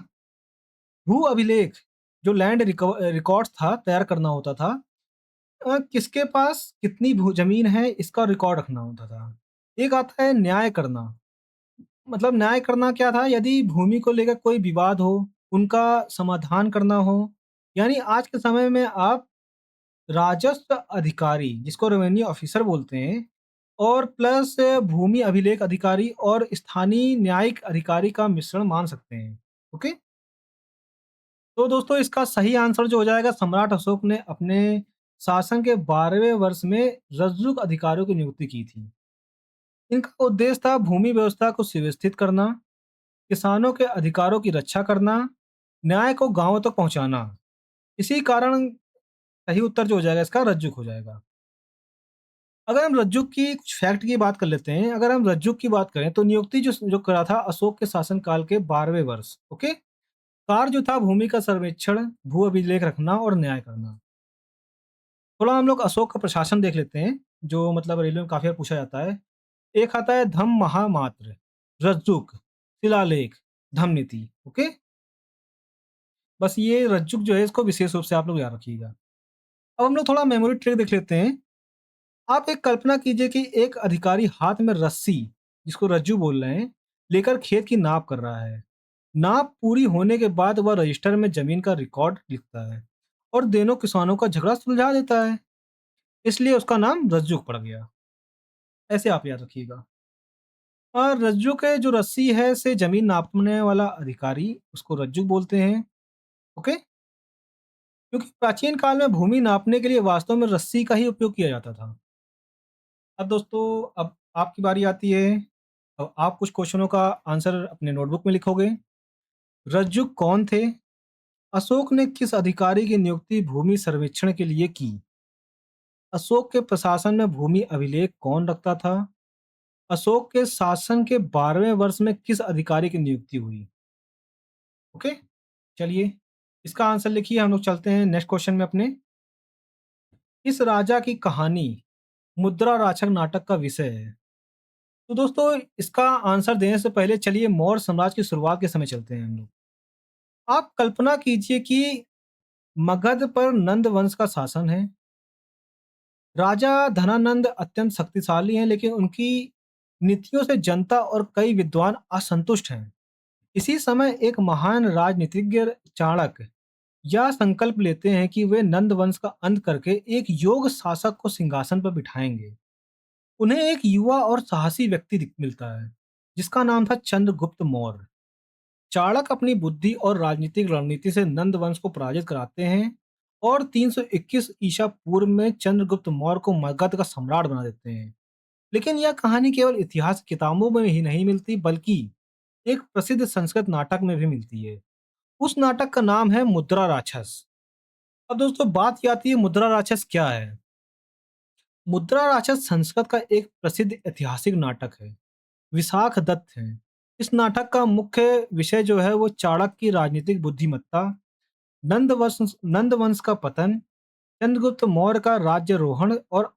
भू अभिलेख, जो लैंड रिकॉर्ड्स था, तैयार करना होता था। किसके पास कितनी जमीन है इसका रिकॉर्ड रखना होता था। एक आता है न्याय करना। मतलब न्याय करना क्या था? यदि भूमि को लेकर कोई विवाद हो, उनका समाधान करना हो। यानी आज के समय में आप राजस्व अधिकारी, जिसको रेवेन्यू ऑफिसर बोलते हैं, और प्लस भूमि अभिलेख अधिकारी और स्थानीय न्यायिक अधिकारी का मिश्रण मान सकते हैं। ओके, तो दोस्तों इसका सही आंसर जो हो जाएगा, सम्राट अशोक ने अपने शासन के 12वें वर्ष में रज्जुक अधिकारियों की नियुक्ति की थी। इनका उद्देश्य था भूमि व्यवस्था को सुव्यवस्थित करना, किसानों के अधिकारों की रक्षा करना, न्याय को गांवों तक पहुंचाना। इसी कारण सही उत्तर जो हो जाएगा इसका रज्जुक हो जाएगा। अगर हम रज्जुक की कुछ फैक्ट की बात कर लेते हैं। अगर हम रज्जुक की बात करें तो नियुक्ति जो जो करा था अशोक के शासनकाल के 12वें वर्ष। ओके, कार्य जो था भूमि का सर्वेक्षण, भू अभिलेख रखना और न्याय करना। थोड़ा हम लोग अशोक का प्रशासन देख लेते हैं, जो मतलब रेलवे में काफी बार पूछा जाता है। एक आता है धम्म महामात्र, रज्जुक, शिलालेख, धम्म नीति। ओके, बस ये रज्जुक जो है इसको विशेष रूप से आप लोग याद रखिएगा। अब हम लोग थोड़ा मेमोरी ट्रिक देख लेते हैं। आप एक कल्पना कीजिए कि एक अधिकारी हाथ में रस्सी, जिसको रज्जू बोल रहे हैं, लेकर खेत की नाप कर रहा है। नाप पूरी होने के बाद वह रजिस्टर में जमीन का रिकॉर्ड लिखता है और दोनों किसानों का झगड़ा सुलझा देता है। इसलिए उसका नाम रज्जुक पड़ गया। ऐसे आप याद रखिएगा। और रज्जू के जो रस्सी है से जमीन नापने वाला अधिकारी उसको रज्जू बोलते हैं। ओके। क्योंकि प्राचीन काल में भूमि नापने के लिए वास्तव में रस्सी का ही उपयोग किया जाता था। अब दोस्तों, अब आपकी बारी आती है। अब आप कुछ क्वेश्चनों का आंसर अपने नोटबुक में लिखोगे। रज्जू कौन थे? अशोक ने किस अधिकारी की नियुक्ति भूमि सर्वेक्षण के लिए की? अशोक के प्रशासन में भूमि अभिलेख कौन रखता था? अशोक के शासन के 12वें वर्ष में किस अधिकारी की नियुक्ति हुई? ओके। चलिए, इसका आंसर लिखिए। हम लोग चलते हैं नेक्स्ट क्वेश्चन में अपने। इस राजा की कहानी मुद्रा राक्षक नाटक का विषय है। तो दोस्तों, इसका आंसर देने से पहले चलिए मौर्य साम्राज्य की शुरुआत के समय चलते हैं हम लोग। आप कल्पना कीजिए कि मगध पर नंद वंश का शासन है। राजा धनानंद अत्यंत शक्तिशाली हैं, लेकिन उनकी नीतियों से जनता और कई विद्वान असंतुष्ट हैं। इसी समय एक महान राजनीतिज्ञ चाणक्य यह संकल्प लेते हैं कि वे नंद वंश का अंत करके एक योग्य शासक को सिंहासन पर बिठाएंगे। उन्हें एक युवा और साहसी व्यक्ति मिलता है जिसका नाम था चंद्रगुप्त मौर्य। चाणक्य अपनी बुद्धि और राजनीतिक रणनीति से नंद वंश को पराजित कराते हैं और 321 ईसा पूर्व में चंद्रगुप्त मौर्य को मगध का सम्राट बना देते हैं। लेकिन यह कहानी केवल इतिहास की किताबों में ही नहीं मिलती, बल्कि एक प्रसिद्ध संस्कृत नाटक में भी मिलती है। उस नाटक का नाम है मुद्रा राक्षस। अब दोस्तों, बात ये आती है मुद्रा राक्षस क्या है। मुद्रा राक्षस संस्कृत का एक प्रसिद्ध ऐतिहासिक नाटक है। विशाख दत्त हैं। इस नाटक का मुख्य विषय जो है वो चाणक्य की राजनीतिक बुद्धिमत्ता, नंद वंश का पतन, चंद्रगुप्त मौर्य का राज्यरोहण और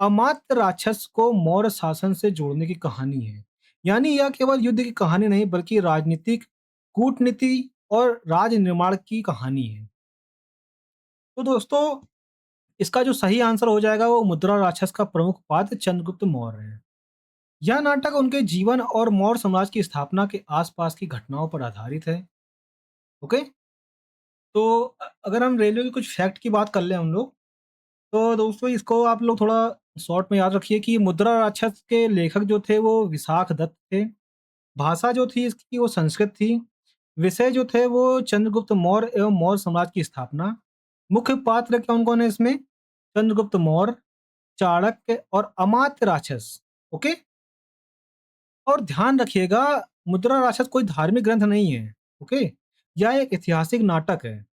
अमात्य राक्षस को मौर्य शासन से जोड़ने की कहानी है। यानी यह केवल युद्ध की कहानी नहीं, बल्कि राजनीतिक कूटनीति और राज निर्माण की कहानी है। तो दोस्तों, इसका जो सही आंसर हो जाएगा वो मुद्रा राक्षस का प्रमुख पात्र चंद्रगुप्त मौर्य है। यह नाटक उनके जीवन और मौर्य साम्राज्य की स्थापना के आसपास की घटनाओं पर आधारित है। ओके। तो अगर हम रेलवे के कुछ फैक्ट की बात कर लें हम लोग, तो दोस्तों इसको आप लोग थोड़ा शॉर्ट में याद रखिए कि मुद्रा राक्षस के लेखक जो थे वो विशाख दत्त थे। भाषा जो थी इसकी वो संस्कृत थी। विषय जो थे वो चंद्रगुप्त मौर्य एवं मौर्य साम्राज्य की स्थापना। मुख्य पात्र कौन कौन है इसमें? चंद्रगुप्त मौर्य, चाणक्य और अमात्य राक्षस। ओके। और ध्यान रखिएगा, मुद्रा राक्षस कोई धार्मिक ग्रंथ नहीं है। ओके। यह एक ऐतिहासिक नाटक है।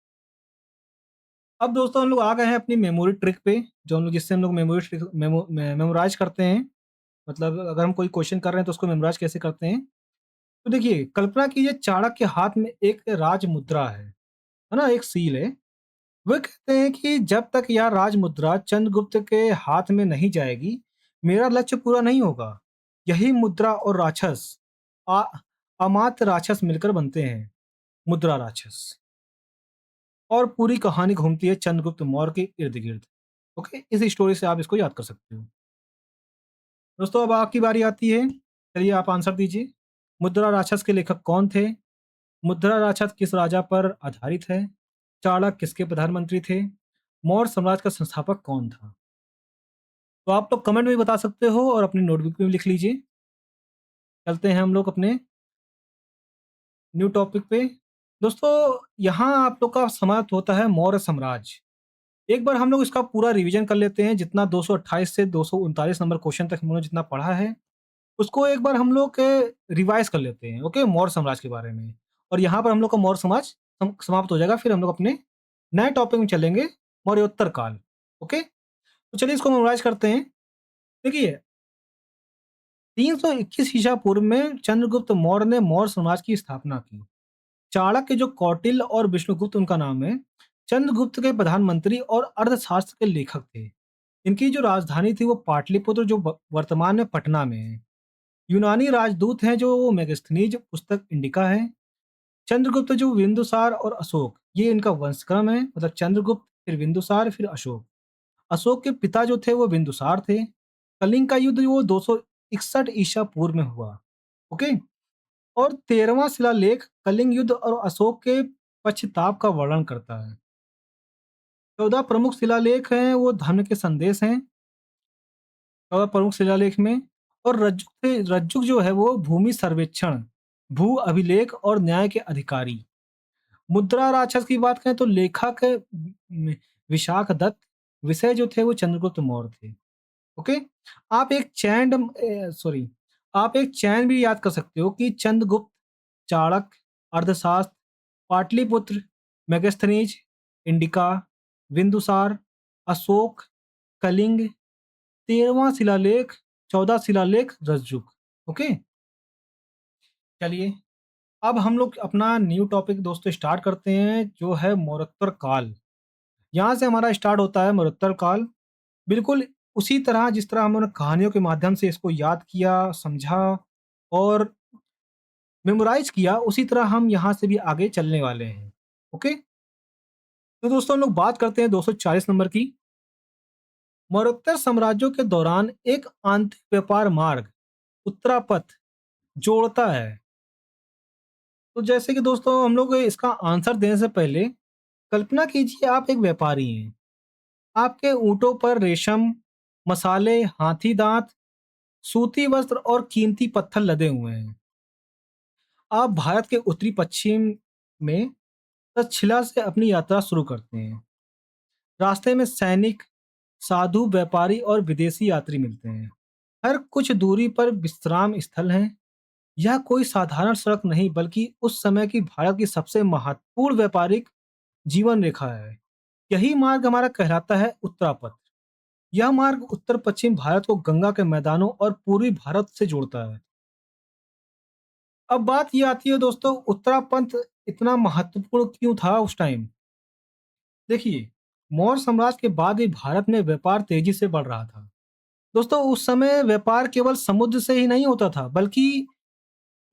अब दोस्तों, हम लोग आ गए हैं अपनी मेमोरी ट्रिक पे, जो हम लोग जिससे हम लोग मेमोरी ट्रिक मेमोराइज करते हैं। मतलब अगर हम कोई क्वेश्चन कर रहे हैं तो उसको मेमोराइज कैसे करते हैं। तो देखिए, कल्पना कीजिए चाणक्य के हाथ में एक राज मुद्रा है ना, एक सील है। वे कहते हैं कि जब तक यह राज मुद्रा चंद्रगुप्त के हाथ में नहीं जाएगी, मेरा लक्ष्य पूरा नहीं होगा। यही मुद्रा और राक्षस आ, अमात्य राक्षस मिलकर बनते हैं मुद्रा राक्षस। और पूरी कहानी घूमती है चंद्रगुप्त मौर्य के इर्द गिर्द। ओके, इस स्टोरी से आप इसको याद कर सकते हो। दोस्तों, अब आपकी बारी आती है। चलिए आप आंसर दीजिए। मुद्रा राक्षस के लेखक कौन थे? मुद्रा राक्षस किस राजा पर आधारित है? चाणक्य किसके प्रधानमंत्री थे? मौर्य साम्राज्य का संस्थापक कौन था? तो आप लोग कमेंट में भी बता सकते हो और अपनी नोटबुक में भी लिख लीजिए। चलते हैं हम लोग अपने न्यू टॉपिक पे। दोस्तों, यहाँ आप लोग का समाप्त होता है मौर्य साम्राज्य। एक बार हम लोग इसका पूरा रिवीजन कर लेते हैं। जितना 228 से 239 नंबर क्वेश्चन तक हम लोगों ने जितना पढ़ा है, उसको एक बार हम लोग रिवाइज कर लेते हैं। ओके, मौर्य साम्राज्य के बारे में। और यहाँ पर हम लोग का मौर्य समाज समाप्त हो जाएगा। फिर हम लोग अपने नए टॉपिक में चलेंगे, मौर्योत्तर काल। ओके, तो चलिए इसको मेमोराइज करते हैं। देखिए, 321 ईसा पूर्व में चंद्रगुप्त मौर्य ने मौर्य समाज की स्थापना की। चाणक्य जो कौटिल्य और विष्णुगुप्त उनका नाम है, चंद्रगुप्त के प्रधानमंत्री और अर्थशास्त्र के लेखक थे। इनकी जो राजधानी थी वो पाटलिपुत्र, जो वर्तमान में पटना में है। यूनानी राजदूत हैं जो मेगास्थनीज पुस्तक इंडिका है। चंद्रगुप्त जो बिंदुसार और अशोक, ये इनका वंशक्रम है। मतलब चंद्रगुप्त, फिर बिंदुसार, फिर अशोक। अशोक के पिता जो थे वो बिंदुसार थे। कलिंग का युद्ध वो 261 ईसा पूर्व में हुआ। ओके। और 13वां शिलालेख कलिंग युद्ध और अशोक के पश्चाताप का वर्णन करता है। 14 प्रमुख शिलालेख हैं वो धर्म के संदेश हैं 14 प्रमुख शिलालेख में। और रज्जुक जो है वो भूमि सर्वेक्षण, भू अभिलेख और न्याय के अधिकारी। मुद्रा राक्षस की बात करें तो लेखक विशाख दत्त, विषय जो थे वो चंद्रगुप्त मौर्य थे। ओके। आप एक चैंड सॉरी आप एक चैन भी याद कर सकते हो कि चंद्रगुप्त, चाणक्य, अर्थशास्त्र, पाटलिपुत्र, मेगास्थनीज, इंडिका, बिंदुसार, अशोक, कलिंग, 13वां शिलालेख, 14 शिलालेख, रज्जुक। ओके। चलिए, अब हम लोग अपना न्यू टॉपिक दोस्तों स्टार्ट करते हैं जो है मौर्योत्तर काल। यहाँ से हमारा स्टार्ट होता है मौर्योत्तर काल। बिल्कुल उसी तरह जिस तरह हमने कहानियों के माध्यम से इसको याद किया, समझा और मेमोराइज किया, उसी तरह हम यहाँ से भी आगे चलने वाले हैं। ओके। तो दोस्तों हम लोग बात करते हैं 240 नंबर की। मौर्योत्तर साम्राज्यों के दौरान एक आंतरिक व्यापार मार्ग उत्तरापथ जोड़ता है। तो जैसे कि दोस्तों हम लोग इसका आंसर देने से पहले कल्पना कीजिए आप एक व्यापारी हैं। आपके ऊँटों पर रेशम, मसाले, हाथी दांत, सूती वस्त्र और कीमती पत्थर लदे हुए हैं। आप भारत के उत्तरी पश्चिम में तक्षशिला से अपनी यात्रा शुरू करते हैं। रास्ते में सैनिक, साधु, व्यापारी और विदेशी यात्री मिलते हैं। हर कुछ दूरी पर विश्राम स्थल हैं। यह कोई साधारण सड़क नहीं बल्कि उस समय की भारत की सबसे महत्वपूर्ण व्यापारिक जीवन रेखा है। यही मार्ग हमारा कहलाता है उत्तरापथ। यह मार्ग उत्तर पश्चिम भारत को गंगा के मैदानों और पूर्वी भारत से जोड़ता है। अब बात ये आती है दोस्तों, उत्तरापंथ इतना महत्वपूर्ण क्यों था उस टाइम? देखिए, मौर्य साम्राज्य के बाद भी भारत में व्यापार तेजी से बढ़ रहा था। दोस्तों उस समय व्यापार केवल समुद्र से ही नहीं होता था बल्कि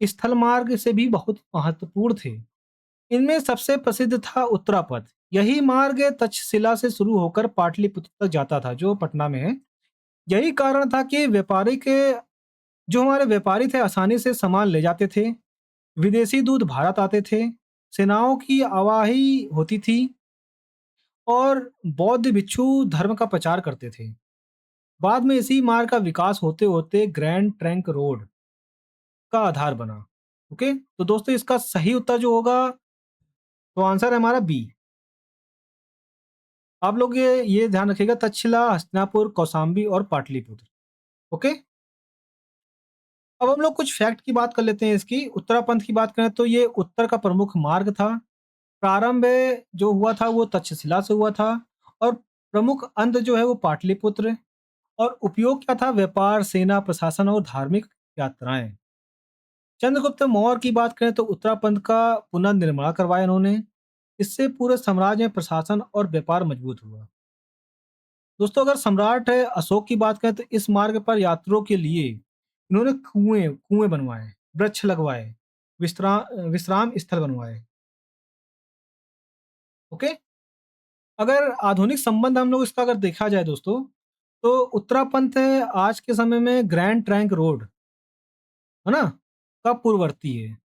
स्थल मार्ग से भी बहुत महत्वपूर्ण थे। इनमें सबसे प्रसिद्ध था उत्तरापथ। यही मार्ग तक्षशिला से शुरू होकर पाटलिपुत्र तक जाता था जो पटना में है। यही कारण था कि व्यापारी के जो हमारे व्यापारी थे आसानी से सामान ले जाते थे। विदेशी दूध भारत आते थे। सेनाओं की आवाही होती थी और बौद्ध भिक्षु धर्म का प्रचार करते थे। बाद में इसी मार्ग का विकास होते होते ग्रैंड ट्रंक रोड का आधार बना। ओके। तो दोस्तों इसका सही उत्तर जो होगा तो आंसर है हमारा बी। आप लोग ये ध्यान रखिएगा, तक्षशिला, हस्तिनापुर, कौशाम्बी और पाटलिपुत्र। ओके। अब हम लोग कुछ फैक्ट की बात कर लेते हैं इसकी। उत्तरापंथ की बात करें तो ये उत्तर का प्रमुख मार्ग था। प्रारंभ जो हुआ था वो तक्षशिला से हुआ था और प्रमुख अंत जो है वो पाटलिपुत्र। और उपयोग क्या था? व्यापार, सेना, प्रशासन और धार्मिक यात्राएं। चंद्रगुप्त मौर्य की बात करें तो उत्तरापंथ का पुनर्निर्माण करवाया इन्होंने। इससे पूरे साम्राज्य में प्रशासन और व्यापार मजबूत हुआ। दोस्तों अगर सम्राट अशोक की बात करें तो इस मार्ग पर यात्रियों के लिए इन्होंने कुएं कुएं बनवाए, वृक्ष लगवाए, विश्राम स्थल बनवाए। ओके। अगर आधुनिक संबंध हम लोग इसका अगर देखा जाए दोस्तों, तो उत्तरापंथ आज के समय में ग्रैंड ट्रंक रोड है ना का पूर्ववर्ती है।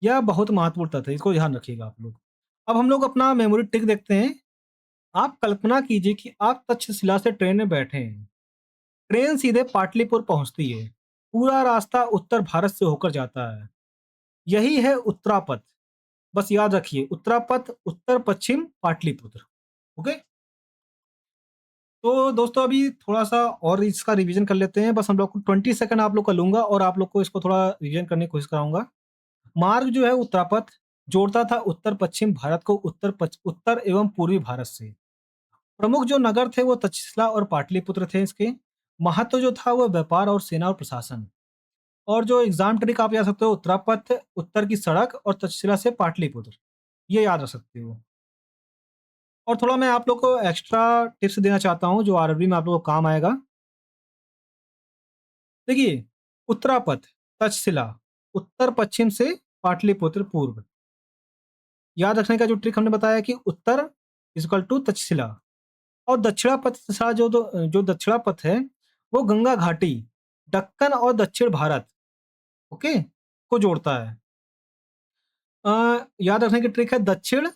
यह बहुत महत्वपूर्ण तथ्य है, इसको ध्यान रखिएगा आप लोग। अब हम लोग अपना मेमोरी टिक देखते हैं। आप कल्पना कीजिए कि आप तक्षशिला से ट्रेन में बैठे हैं। ट्रेन सीधे पाटलिपुत्र पहुंचती है। पूरा रास्ता उत्तर भारत से होकर जाता है। यही है उत्तरापथ। बस याद रखिए, उत्तरापथ, उत्तर पश्चिम, पाटलिपुत्र। ओके। तो दोस्तों अभी थोड़ा सा और इसका रिवीजन कर लेते हैं। बस हम लोग को 20 सेकंड आप लोग का लूंगा और आप लोग को इसको थोड़ा रिवीजन करने की कोशिश कराऊंगा। मार्ग जो है उत्तरापथ जोड़ता था उत्तर पश्चिम भारत को उत्तर एवं पूर्वी भारत से। प्रमुख जो नगर थे वो तक्षशिला और पाटलिपुत्र थे। इसके महत्व जो था वो व्यापार और सेना और प्रशासन। और जो एग्जाम ट्रिक आप याद सकते हो, उत्तरापथ उत्तर की सड़क और तक्षशिला से पाटलिपुत्र, ये याद रख सकते हो। और थोड़ा मैं आप लोग को एक्स्ट्रा टिप्स देना चाहता हूँ जो आरआरबी में आप लोगों को काम आएगा। देखिए, उत्तरापथ, तक्षशिला, उत्तर पश्चिम से पाटलिपुत्र पूर्व। याद रखने का जो ट्रिक हमने बताया कि उत्तर इक्वल टू तक्षशिला और दक्षिणापथ सा जो दक्षिणापथ है वो गंगा घाटी, दक्कन और दक्षिण भारत। ओके। को जोड़ता है। याद रखने की ट्रिक है दक्षिण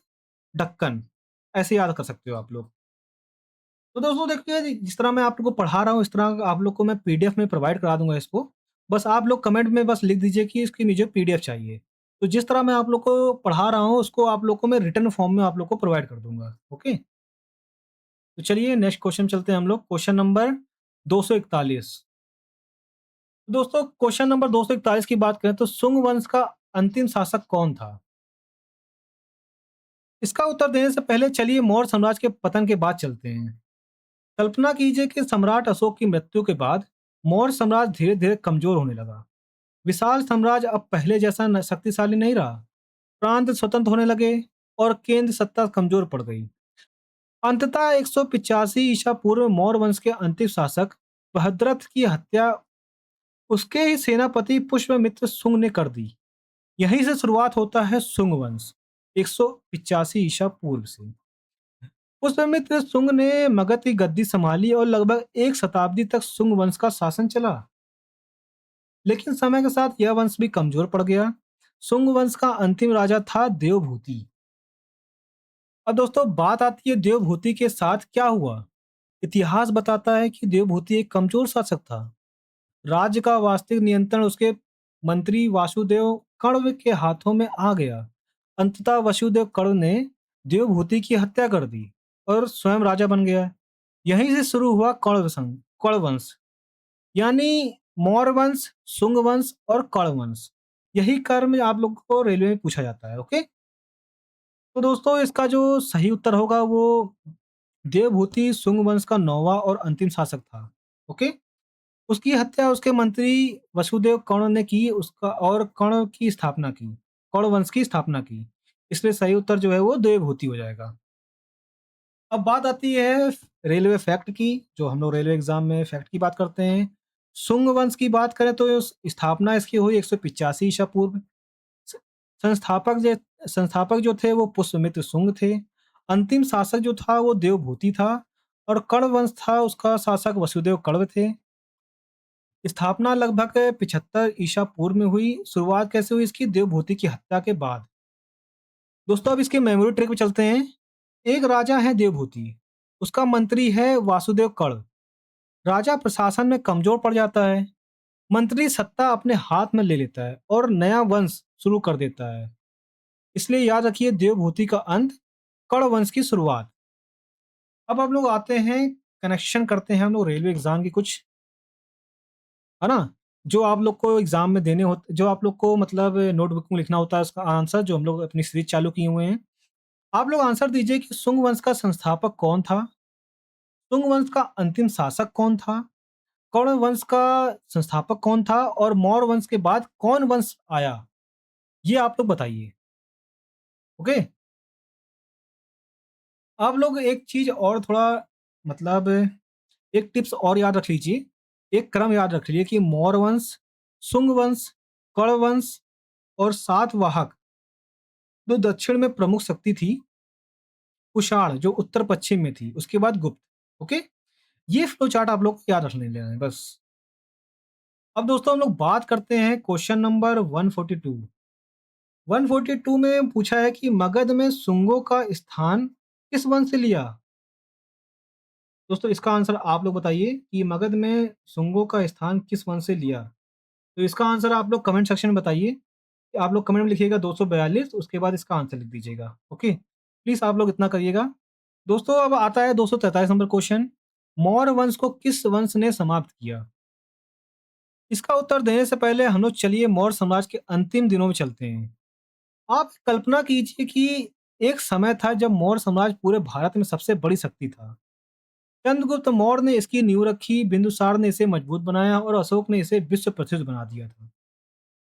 दक्कन, ऐसे याद कर सकते हो आप लोग। तो दोस्तों देखिए जिस तरह मैं आप लोग को पढ़ा रहा हूँ इस तरह आप लोग को मैं पीडीएफ में प्रोवाइड करा दूंगा इसको। बस आप लोग कमेंट में बस लिख दीजिए कि इसकी मुझे पीडीएफ चाहिए। तो जिस तरह मैं आप लोग को पढ़ा रहा हूँ उसको आप लोग को मैं रिटन फॉर्म में आप लोग को प्रोवाइड कर दूंगा। ओके, तो चलिए नेक्स्ट क्वेश्चन चलते हैं हम लोग। Question number 241। दोस्तों क्वेश्चन नंबर 241 की बात करें तो सुंग वंश का अंतिम शासक कौन था? इसका उत्तर देने से पहले चलिए मौर्य साम्राज्य के पतन के बाद चलते हैं। कल्पना कीजिए कि सम्राट अशोक की मृत्यु के बाद मौर्य साम्राज्य धीरे धीरे कमजोर होने लगा। विशाल साम्राज्य अब पहले जैसा शक्तिशाली नहीं रहा। प्रांत स्वतंत्र होने लगे और केंद्र सत्ता कमजोर पड़ गई। अंततः 185 ईसा पूर्व में मौर्य वंश के अंतिम शासक बृहद्रथ की हत्या उसके ही सेनापति पुष्यमित्र शुंग ने कर दी। यहीं से शुरुआत होता है शुंग वंश 185 ईसा पूर्व से। पुष्यमित्र शुंग ने मगध की गद्दी संभाली और लगभग एक शताब्दी तक शुंग वंश का शासन चला। लेकिन समय के साथ यह वंश भी कमजोर पड़ गया। शुंग वंश का अंतिम राजा था देवभूति। अब दोस्तों बात आती है देवभूति के साथ क्या हुआ। इतिहास बताता है कि देवभूति एक कमजोर शासक था। राज्य का वास्तविक नियंत्रण उसके मंत्री वासुदेव कण्व के हाथों में आ गया। अंततः वसुदेव कण्व ने देवभूति की हत्या कर दी और स्वयं राजा बन गया। यहीं से शुरू हुआ कण्व वंश, यानी मौर्य वंश, शुंग वंश और कण्व वंश। यही कर्म आप लोगों को रेलवे में पूछा जाता है। ओके, तो दोस्तों इसका जो सही उत्तर होगा वो देवभूति शुंग वंश का 9वां और अंतिम शासक था। ओके, उसकी हत्या उसके मंत्री वसुदेव कर्ण ने की उसका और कर्ण की स्थापना की, कर्ण वंश की स्थापना की। इसलिए सही उत्तर जो है वो देवभूति हो जाएगा। अब बात आती है रेलवे फैक्ट की, जो हम लोग रेलवे एग्जाम में फैक्ट की बात करते हैं। शुंग वंश की बात करें तो स्थापना इसकी हुई 185 ईसा पूर्व। स- संस्थापक जो संस्थापक जो थे वो पुष्यमित्र शुंग थे। अंतिम शासक जो था वो देवभूति था और कर्ण वंश था उसका शासक वसुदेव कण्व थे। स्थापना लगभग 75 ईसा पूर्व में हुई। शुरुआत कैसे हुई इसकी? देवभूति की हत्या के बाद। दोस्तों अब इसके मेमोरी ट्रिक पे चलते हैं। एक राजा है देवभूति, उसका मंत्री है वासुदेव कण्व। राजा प्रशासन में कमजोर पड़ जाता है। मंत्री सत्ता अपने हाथ में ले लेता है और नया वंश शुरू कर देता है। इसलिए याद रखिए देवभूति का अंत, कण्व वंश की शुरुआत। अब हम लोग आते हैं, कनेक्शन करते हैं हम लोग रेलवे एग्जाम की कुछ, है ना? जो आप लोग को एग्जाम में देने होते, जो आप लोग को मतलब नोटबुक में लिखना होता है उसका आंसर, जो हम लोग अपनी सीरीज चालू किए हुए हैं। आप लोग आंसर दीजिए कि शुंग वंश का संस्थापक कौन था? शुंग वंश का अंतिम शासक कौन था? कर्ण वंश का संस्थापक कौन था? और मौर्य वंश के बाद कौन वंश आया? ये आप लोग बताइए। ओके, आप लोग एक चीज और थोड़ा मतलब एक टिप्स और याद रख लीजिए, एक क्रम याद रख लीजिए कि मौर्य वंश, शुंग वंश, कर्ण वंश और सातवाहक जो दक्षिण में प्रमुख शक्ति थी, कुषाण जो उत्तर पश्चिम में थी, उसके बाद गुप्त। ओके, ये फ्लो चार्ट आप लोग को याद रखने लेना है बस। अब दोस्तों हम लोग बात करते हैं क्वेश्चन नंबर 142। 142 में पूछा है कि मगध में शुंगों का स्थान किस वंश से लिया? दोस्तों इसका आंसर आप लोग बताइए कि मगध में शुंगों का स्थान किस वंश से लिया। तो इसका आंसर आप लोग कमेंट सेक्शन में बताइए। आप लोग कमेंट में लिखिएगा 242, उसके बाद इसका आंसर लिख दीजिएगा। ओके, प्लीज आप लोग इतना करिएगा। दोस्तों अब आता है 243 नंबर क्वेश्चन। मौर्य वंश को किस वंश ने समाप्त किया? इसका उत्तर देने से पहले हम लोग चलिए मौर्य साम्राज्य के अंतिम दिनों में चलते हैं। आप कल्पना कीजिए कि एक समय था जब मौर्य साम्राज्य पूरे भारत में सबसे बड़ी शक्ति था। चंद्रगुप्त मौर्य ने इसकी नींव रखी, बिंदुसार ने इसे मजबूत बनाया और अशोक ने इसे विश्व प्रसिद्ध बना दिया था।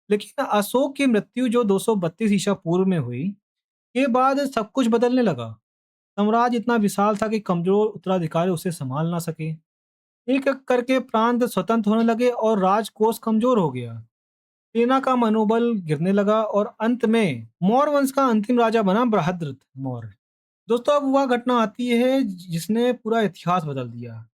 लेकिन अशोक की मृत्यु जो 232 ईसा पूर्व में हुई के बाद सब कुछ बदलने लगा। साम्राज्य इतना विशाल था कि कमजोर उत्तराधिकारी उसे संभाल ना सके। एक एक करके प्रांत स्वतंत्र होने लगे और राजकोष कमजोर हो गया। सेना का मनोबल गिरने लगा और अंत में मौर्य वंश का अंतिम राजा बना बृहद्रथ मौर्य। दोस्तों अब वह घटना आती है जिसने पूरा इतिहास बदल दिया।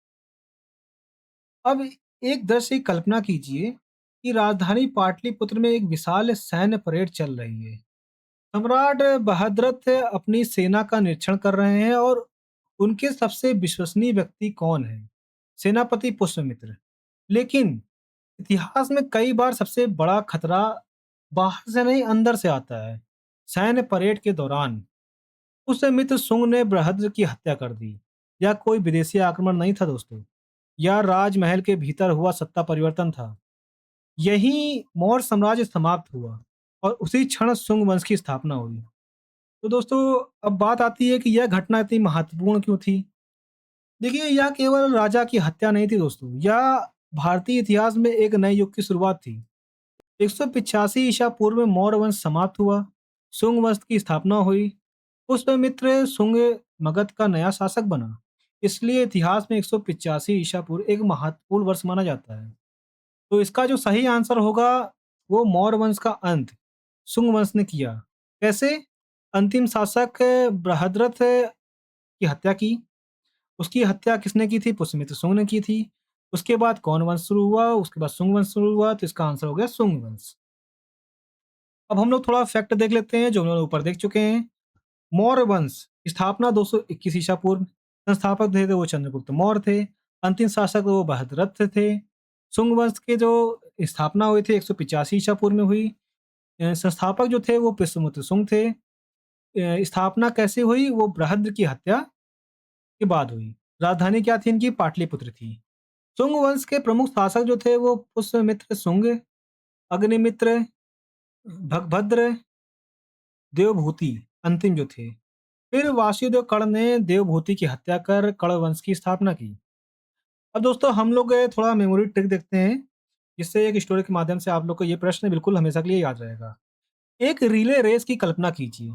अब एक दृश्य की कल्पना कीजिए कि राजधानी पाटलिपुत्र में एक विशाल सैन्य परेड चल रही है। सम्राट बहादुरथ अपनी सेना का निरीक्षण कर रहे हैं और उनके सबसे विश्वसनीय व्यक्ति कौन है? सेनापति पुष्यमित्र। लेकिन इतिहास में कई बार सबसे बड़ा खतरा बाहर से नहीं अंदर से आता है। सैन्य परेड के दौरान पुष्यमित्र सुंग ने बृहद्र की हत्या कर दी। यह कोई विदेशी आक्रमण नहीं था दोस्तों, यह राजमहल के भीतर हुआ सत्ता परिवर्तन था। यही मौर्य साम्राज्य समाप्त हुआ और उसी क्षण सुंग वंश की स्थापना हुई। तो दोस्तों, अब बात आती है कि यह घटना इतनी महत्वपूर्ण क्यों थी। देखिए, यह केवल राजा की हत्या नहीं थी दोस्तों, यह भारतीय इतिहास में एक नए युग की शुरुआत थी। 185 ईसा पूर्व में मौर्य वंश समाप्त हुआ, सुंग वंश की स्थापना हुई। पुष्यमित्र सुंग मगध का नया शासक बना। इसलिए इतिहास में 185 ईसा पूर्व एक महत्वपूर्ण वर्ष माना जाता है। तो इसका जो सही आंसर होगा वो मौर्य वंश का अंत सुंग वंश ने किया। कैसे? अंतिम शासक बृहद्रथ की हत्या की। उसकी हत्या किसने की थी? पुष्यमित्र सुंग ने की थी। उसके बाद कौन वंश शुरू हुआ? उसके बाद सुंग वंश शुरू हुआ, तो इसका आंसर हो गया सुंग वंश। अब हम लोग थोड़ा फैक्ट देख लेते हैं जो हम लोग ऊपर देख चुके हैं। मौर्य वंश स्थापना 221 ईसा पूर्व। संस्थापक थे वो चंद्रगुप्त मौर्य थे। अंतिम शासक वो बृहद्रथ थे। सुंग वंश के जो स्थापना हुई थी 185 ईसा पूर्व में हुई। संस्थापक जो थे वो पुष्यमित्र सुंग थे। स्थापना कैसे हुई? वो बृहद्र की हत्या के बाद हुई। राजधानी क्या थी इनकी? पाटलिपुत्र थी। सुंग वंश के प्रमुख शासक जो थे वो पुष्यमित्र सुंग, अग्निमित्र, भगभद्र, देवभूति अंतिम जो थे। फिर वासुदेव कर्ण ने देवभूति की हत्या कर कर्ण वंश की स्थापना की। अब दोस्तों, हम लोग थोड़ा मेमोरी ट्रिक देखते हैं, जिससे एक स्टोरी के माध्यम से आप लोग को ये प्रश्न बिल्कुल हमेशा के लिए याद रहेगा। एक रिले रेस की कल्पना कीजिए।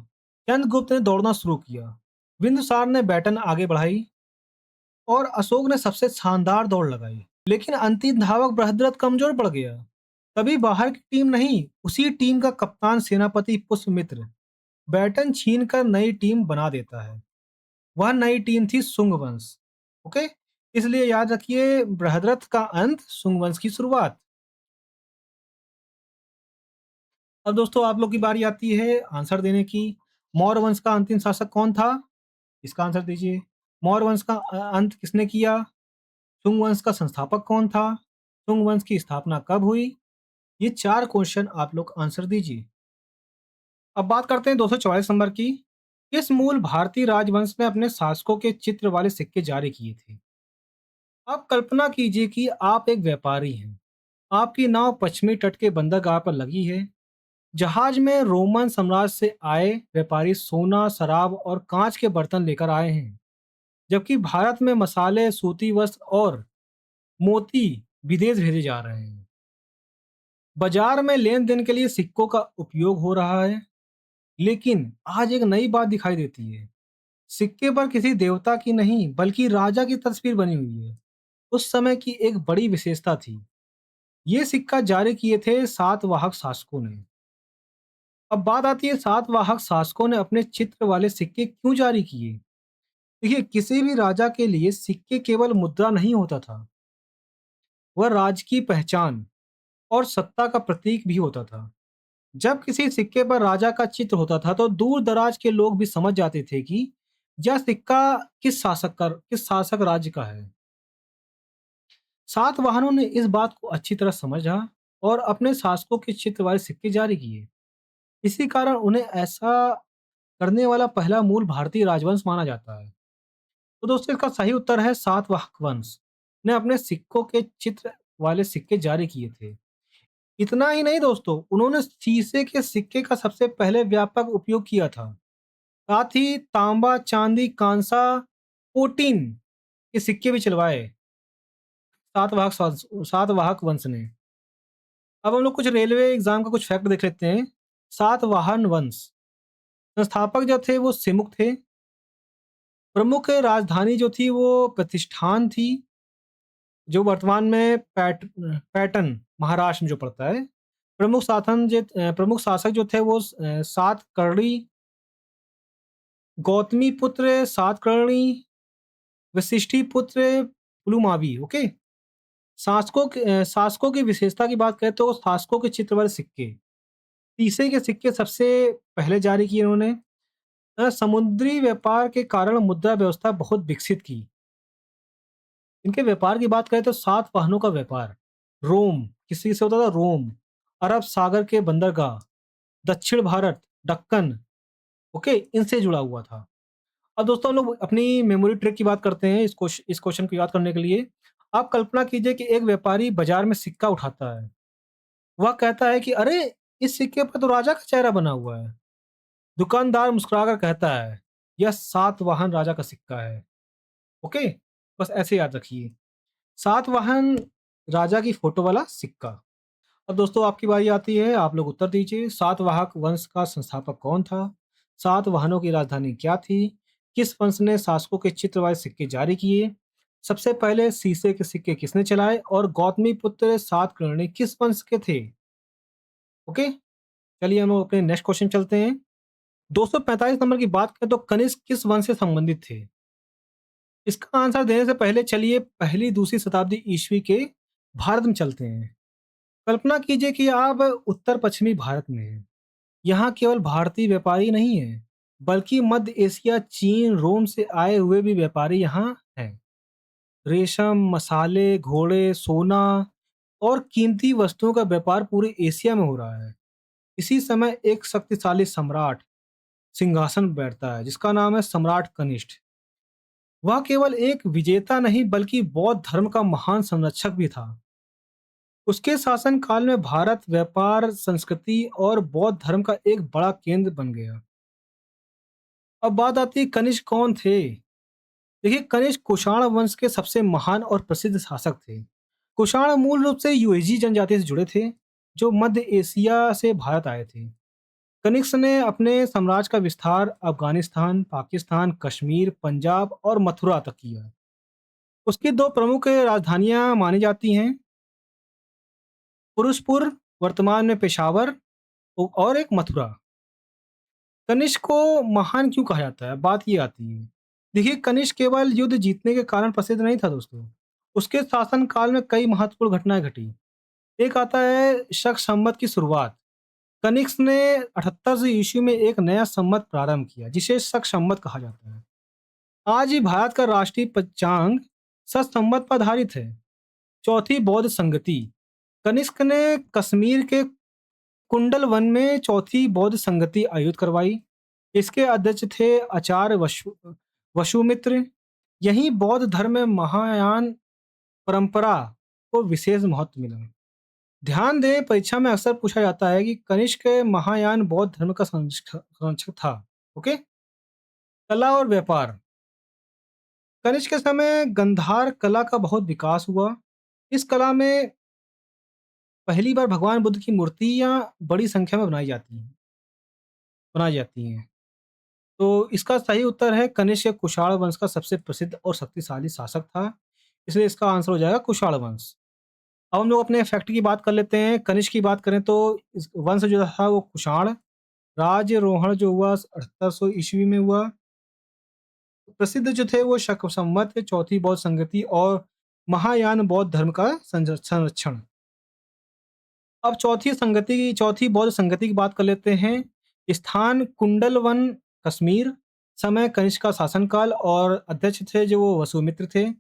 चंद्रगुप्त ने दौड़ना शुरू किया, बिंदुसार ने बैटन आगे बढ़ाई और अशोक ने सबसे शानदार दौड़ लगाई। लेकिन अंतिम धावक बृहद्रथ कमजोर पड़ गया। तभी बाहर की टीम नहीं, उसी टीम का कप्तान सेनापति पुष्यमित्र बैटन छीनकर नई टीम बना देता है। वह नई टीम थी सुंग वंश। ओके, इसलिए याद रखिए, बृहद्रथ का अंत, सुंग वंश की शुरुआत। अब दोस्तों, आप लोग की बारी आती है आंसर देने की। मौर्य वंश का अंतिम शासक कौन था? इसका आंसर दीजिए। मौर्य वंश का अंत किसने किया? सुंग वंश का संस्थापक कौन था? सुंग वंश की स्थापना कब हुई? ये 4 क्वेश्चन आप लोग आंसर दीजिए। अब बात करते हैं 244 नंबर की। किस मूल भारतीय राजवंश ने अपने शासकों के चित्र वाले सिक्के जारी किए थे? आप कल्पना कीजिए कि आप एक व्यापारी हैं। आपकी नाव पश्चिमी तट के बंदरगाह पर लगी है। जहाज में रोमन साम्राज्य से आए व्यापारी सोना, शराब और कांच के बर्तन लेकर आए हैं, जबकि भारत में मसाले, सूती वस्त्र और मोती विदेश भेजे जा रहे हैं। बाजार में लेन देन के लिए सिक्कों का उपयोग हो रहा है। लेकिन आज एक नई बात दिखाई देती है। सिक्के पर किसी देवता की नहीं बल्कि राजा की तस्वीर बनी हुई है। उस समय की एक बड़ी विशेषता थी। ये सिक्का जारी किए थे सातवाहक शासकों ने। अब बात आती है सातवाहक शासकों ने अपने चित्र वाले सिक्के क्यों जारी किए। देखिए, किसी भी राजा के लिए सिक्के केवल मुद्रा नहीं होता था, वह राज्य की पहचान और सत्ता का प्रतीक भी होता था। जब किसी सिक्के पर राजा का चित्र होता था तो दूर दराज के लोग भी समझ जाते थे कि यह सिक्का किस शासक राज्य का है। सातवाहनों ने इस बात को अच्छी तरह समझा और अपने शासकों के चित्र वाले सिक्के जारी किए। इसी कारण उन्हें ऐसा करने वाला पहला मूल भारतीय राजवंश माना जाता है। तो दोस्तों, इसका सही उत्तर है सातवाहक वंश ने अपने सिक्कों के चित्र वाले सिक्के जारी किए थे। इतना ही नहीं दोस्तों, उन्होंने शीशे के सिक्के का सबसे पहले व्यापक उपयोग किया था। साथ ही तांबा, चांदी, कांसा, पोटीन के सिक्के भी चलवाए सातवाहक वंश ने। अब हम लोग कुछ रेलवे एग्जाम का कुछ फैक्ट देख लेते हैं। सातवाहन वंश संस्थापक जो थे वो सिमुक थे। प्रमुख राजधानी जो थी वो प्रतिष्ठान थी, जो वर्तमान में पैटर्न महाराष्ट्र में जो पड़ता है। प्रमुख शासक जो थे वो सात कर्णी, गौतमी पुत्र सातकर्णी, वशिष्ठी पुत्र पुलुमावी। ओके, शासकों की विशेषता की बात करें तो शासकों के चित्र वाले सिक्के, तीसरे के सिक्के सबसे पहले जारी किए इन्होंने। समुद्री व्यापार के कारण मुद्रा व्यवस्था बहुत विकसित की। इनके व्यापार की बात करें तो 7 वाहनों का व्यापार, रोम, किसी से होता था रोम, अरब सागर के बंदरगाह, दक्षिण भारत, दक्कन, ओके, इनसे जुड़ा हुआ था। अब दोस्तों हम लोग अपनी मेमोरी ट्रिक की बात करते हैं इस क्वेश्चन को याद करने के लिए। आप कल्पना कीजिए कि एक व्यापारी बाजार में सिक्का उठाता है। वह कहता है कि अरे! इस सिक्के पर तो राजा का चेहरा बना हुआ है। दुकानदार मुस्कुराकर कहता है, यह सातवाहन राजा का सिक्का है। ओके? बस ऐसे याद रखिए। सातवाहन राजा की फोटो वाला सिक्का। अब दोस्तों आपकी बारी आती है, आप लोग उत्तर दीजिए। सातवाहक वंश का संस्थापक कौन था? सातवाहनों की राजधानी क्या थी? किस वंश ने शासकों के चित्र वाले सिक्के जारी किए? सबसे पहले शीशे के सिक्के किसने चलाए? और गौतमी पुत्र सातकर्णी किस वंश के थे? ओके, चलिए हम लोग अपने नेक्स्ट क्वेश्चन चलते हैं। 245 नंबर की बात करें तो कनिष्क किस वंश से संबंधित थे? इसका आंसर देने से पहले चलिए पहली दूसरी शताब्दी ईस्वी के भारत में चलते हैं। कल्पना कीजिए कि आप उत्तर पश्चिमी भारत में हैं। यहाँ केवल भारतीय व्यापारी नहीं हैं, बल्कि मध्य एशिया, चीन, रोम से आए हुए भी व्यापारी यहाँ हैं। रेशम, मसाले, घोड़े, सोना और कीमती वस्तुओं का व्यापार पूरे एशिया में हो रहा है। इसी समय एक शक्तिशाली सम्राट सिंहासन पर बैठता है, जिसका नाम है सम्राट कनिष्क। वह केवल एक विजेता नहीं, बल्कि बौद्ध धर्म का महान संरक्षक भी था। उसके शासनकाल में भारत व्यापार, संस्कृति और बौद्ध धर्म का एक बड़ा केंद्र बन गया। अब बात आती है कनिष्क कौन थे? देखिए कनिष्क कुषाण वंश के सबसे महान और प्रसिद्ध शासक थे। कुषाण मूल रूप से युएजी जनजाति से जुड़े थे, जो मध्य एशिया से भारत आए थे। कनिष्क ने अपने साम्राज्य का विस्तार अफगानिस्तान, पाकिस्तान, कश्मीर, पंजाब और मथुरा तक किया। उसकी दो प्रमुख राजधानियां मानी जाती हैं, पुरुषपुर, वर्तमान में पेशावर, और एक मथुरा। कनिष्क को महान क्यों कहा जाता है? बात ये आती है। देखिए कनिष्क केवल युद्ध जीतने के कारण प्रसिद्ध नहीं था दोस्तों। उसके शासन काल में कई महत्वपूर्ण घटनाएं घटी। एक आता है शक संवत की शुरुआत। कनिष्क ने 78 से ईस्वी में एक नया संवत प्रारंभ किया, जिसे शक संवत कहा जाता है। आज ही भारत का राष्ट्रीय पंचांग शक संवत पर आधारित है। चौथी बौद्ध संगति। कनिष्क ने कश्मीर के कुंडल वन में चौथी बौद्ध संगति आयोजित करवाई। इसके अध्यक्ष थे आचार्य वसुमित्र। यही बौद्ध धर्म में महायान परंपरा को विशेष महत्व मिला। ध्यान दें, परीक्षा में अक्सर पूछा जाता है कि कनिष्क महायान बौद्ध धर्म का संरक्षक था। ओके, कला और व्यापार। कनिष्क के समय गंधार कला का बहुत विकास हुआ। इस कला में पहली बार भगवान बुद्ध की मूर्तियां बड़ी संख्या में बनाई जाती हैं। तो इसका सही उत्तर है कनिष्क कुषाण वंश का सबसे प्रसिद्ध और शक्तिशाली शासक था। इसलिए इसका आंसर हो जाएगा कुषाण वंश। अब हम लोग अपने फैक्ट की बात कर लेते हैं। कनिष्क की बात करें तो इस वंश जो था वो कुषाण। राज्यरोहण जो हुआ 7800 ईस्वी में हुआ। प्रसिद्ध जो थे वो शक संवत, चौथी बौद्ध संगति और महायान बौद्ध धर्म का संरक्षण। अब चौथी बौद्ध संगति की बात कर लेते हैं। स्थान कुंडल वन, कश्मीर। समय कनिष्क का शासनकाल और अध्यक्ष थे जो वो वसुमित्र थे।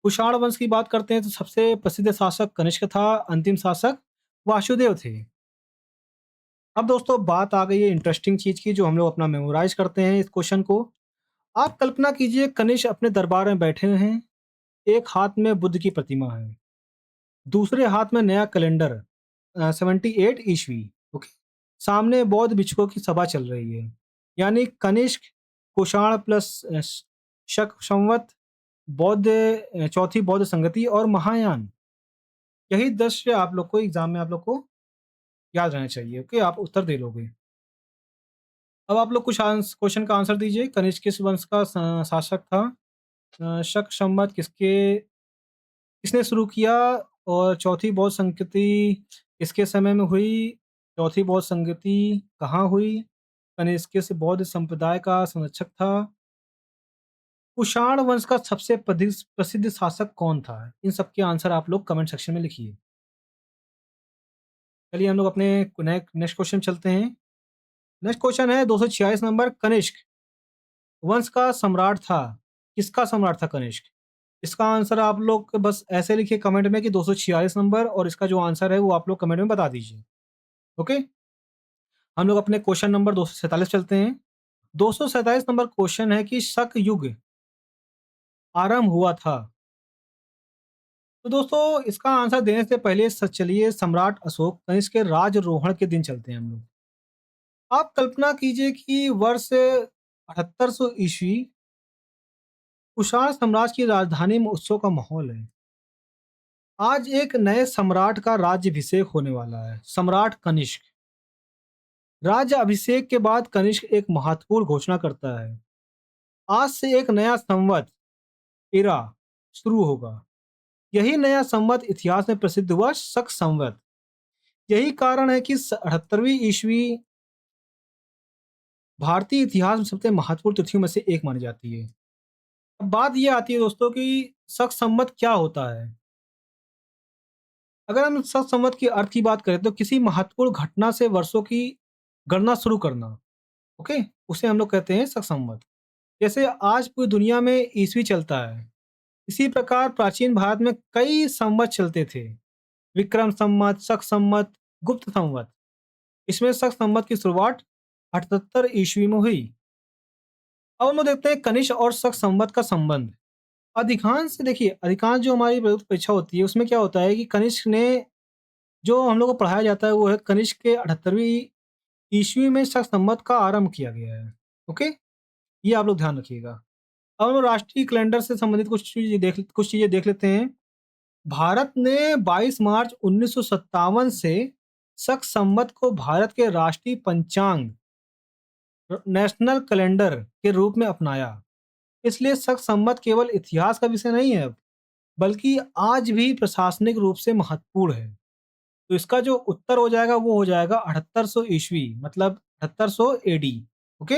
कुषाण वंश की बात करते हैं तो सबसे प्रसिद्ध शासक कनिष्क था, अंतिम शासक वासुदेव थे। अब दोस्तों बात आ गई है इंटरेस्टिंग चीज की, जो हम लोग अपना मेमोराइज करते हैं इस क्वेश्चन को। आप कल्पना कीजिए कनिष्क अपने दरबार में बैठे हुए हैं। एक हाथ में बुद्ध की प्रतिमा है, दूसरे हाथ में नया कैलेंडर 78 ईस्वी। ओके, सामने बौद्ध भिक्षुकों की सभा चल रही है। यानी कनिष्क, कुषाण प्लस शक संवत, चौथी बौद्ध संगति और महायान। यही दृश्य आप लोग को एग्जाम में आप लोग को याद रहना चाहिए। ओके, आप उत्तर दे लोगे। अब आप लोग कुछ क्वेश्चन का आंसर दीजिए। कनिष्क किस वंश का शासक था? शक संवत किसने शुरू किया? और चौथी बौद्ध संगति किसके समय में हुई? चौथी बौद्ध संगति कहाँ हुई? कनिष्क किस बौद्ध संप्रदाय का संरक्षक था? कुषाण वंश का सबसे प्रसिद्ध शासक कौन था? इन सबके आंसर आप लोग कमेंट सेक्शन में लिखिए। चलिए हम लोग अपने नेक्स्ट क्वेश्चन चलते हैं। नेक्स्ट क्वेश्चन है 246 नंबर, कनिष्क वंश का सम्राट था। किसका सम्राट था कनिष्क? इसका आंसर आप लोग बस ऐसे लिखिए कमेंट में कि 246 नंबर, और इसका जो आंसर है वो आप लोग कमेंट में बता दीजिए। ओके, हम लोग अपने क्वेश्चन नंबर 247 चलते हैं। 247 नंबर क्वेश्चन है कि शक युग आरंभ हुआ था। तो दोस्तों इसका आंसर देने से पहले चलिए सम्राट अशोक कनिष्क के राजरोहण के दिन चलते हैं हम लोग। आप कल्पना कीजिए कि वर्ष 7800 ईस्वी कुषाण साम्राज्य की राजधानी में उत्सव का माहौल है। आज एक नए सम्राट का राज्यभिषेक होने वाला है, सम्राट कनिष्क। राज्य अभिषेक के बाद कनिष्क एक महत्वपूर्ण घोषणा करता है। आज से एक नया संवत इरा शुरू होगा। यही नया संवत इतिहास में प्रसिद्ध हुआ शक संवत। यही कारण है कि 78वीं ईस्वी भारतीय इतिहास में सबसे महत्वपूर्ण तिथियों में से एक मानी जाती है। अब बात ये आती है दोस्तों कि शक संवत क्या होता है। अगर हम शक संवत के अर्थ की बात करें तो किसी महत्वपूर्ण घटना से वर्षों की गणना शुरू करना। ओके, उसे हम लोग कहते हैं शक संवत। जैसे आज पूरी दुनिया में ईस्वी चलता है, इसी प्रकार प्राचीन भारत में कई संवत चलते थे। विक्रम संवत, शक संवत, गुप्त संवत। इसमें शक संवत की शुरुआत 78 ईस्वी में हुई। अब हम लोग देखते हैं कनिष्क और शक संवत का संबंध। अधिकांश देखिए, अधिकांश जो हमारी परीक्षा होती है उसमें क्या होता है कि कनिष्क ने, जो हम लोग को पढ़ाया जाता है वो है कनिष्क के 78वीं ईस्वी में शक संवत का आरंभ किया गया है। ओके, ये आप लोग ध्यान रखिएगा। अब हम लोग राष्ट्रीय कैलेंडर से संबंधित कुछ चीजें देख लेते हैं। भारत ने 22 मार्च 1957 से शक संवत को भारत के राष्ट्रीय पंचांग नेशनल कैलेंडर के रूप में अपनाया। इसलिए शक संवत केवल इतिहास का विषय नहीं है, बल्कि आज भी प्रशासनिक रूप से महत्वपूर्ण है। तो इसका जो उत्तर हो जाएगा वो हो जाएगा 7800 ईस्वी, मतलब 7800 एडी। ओके,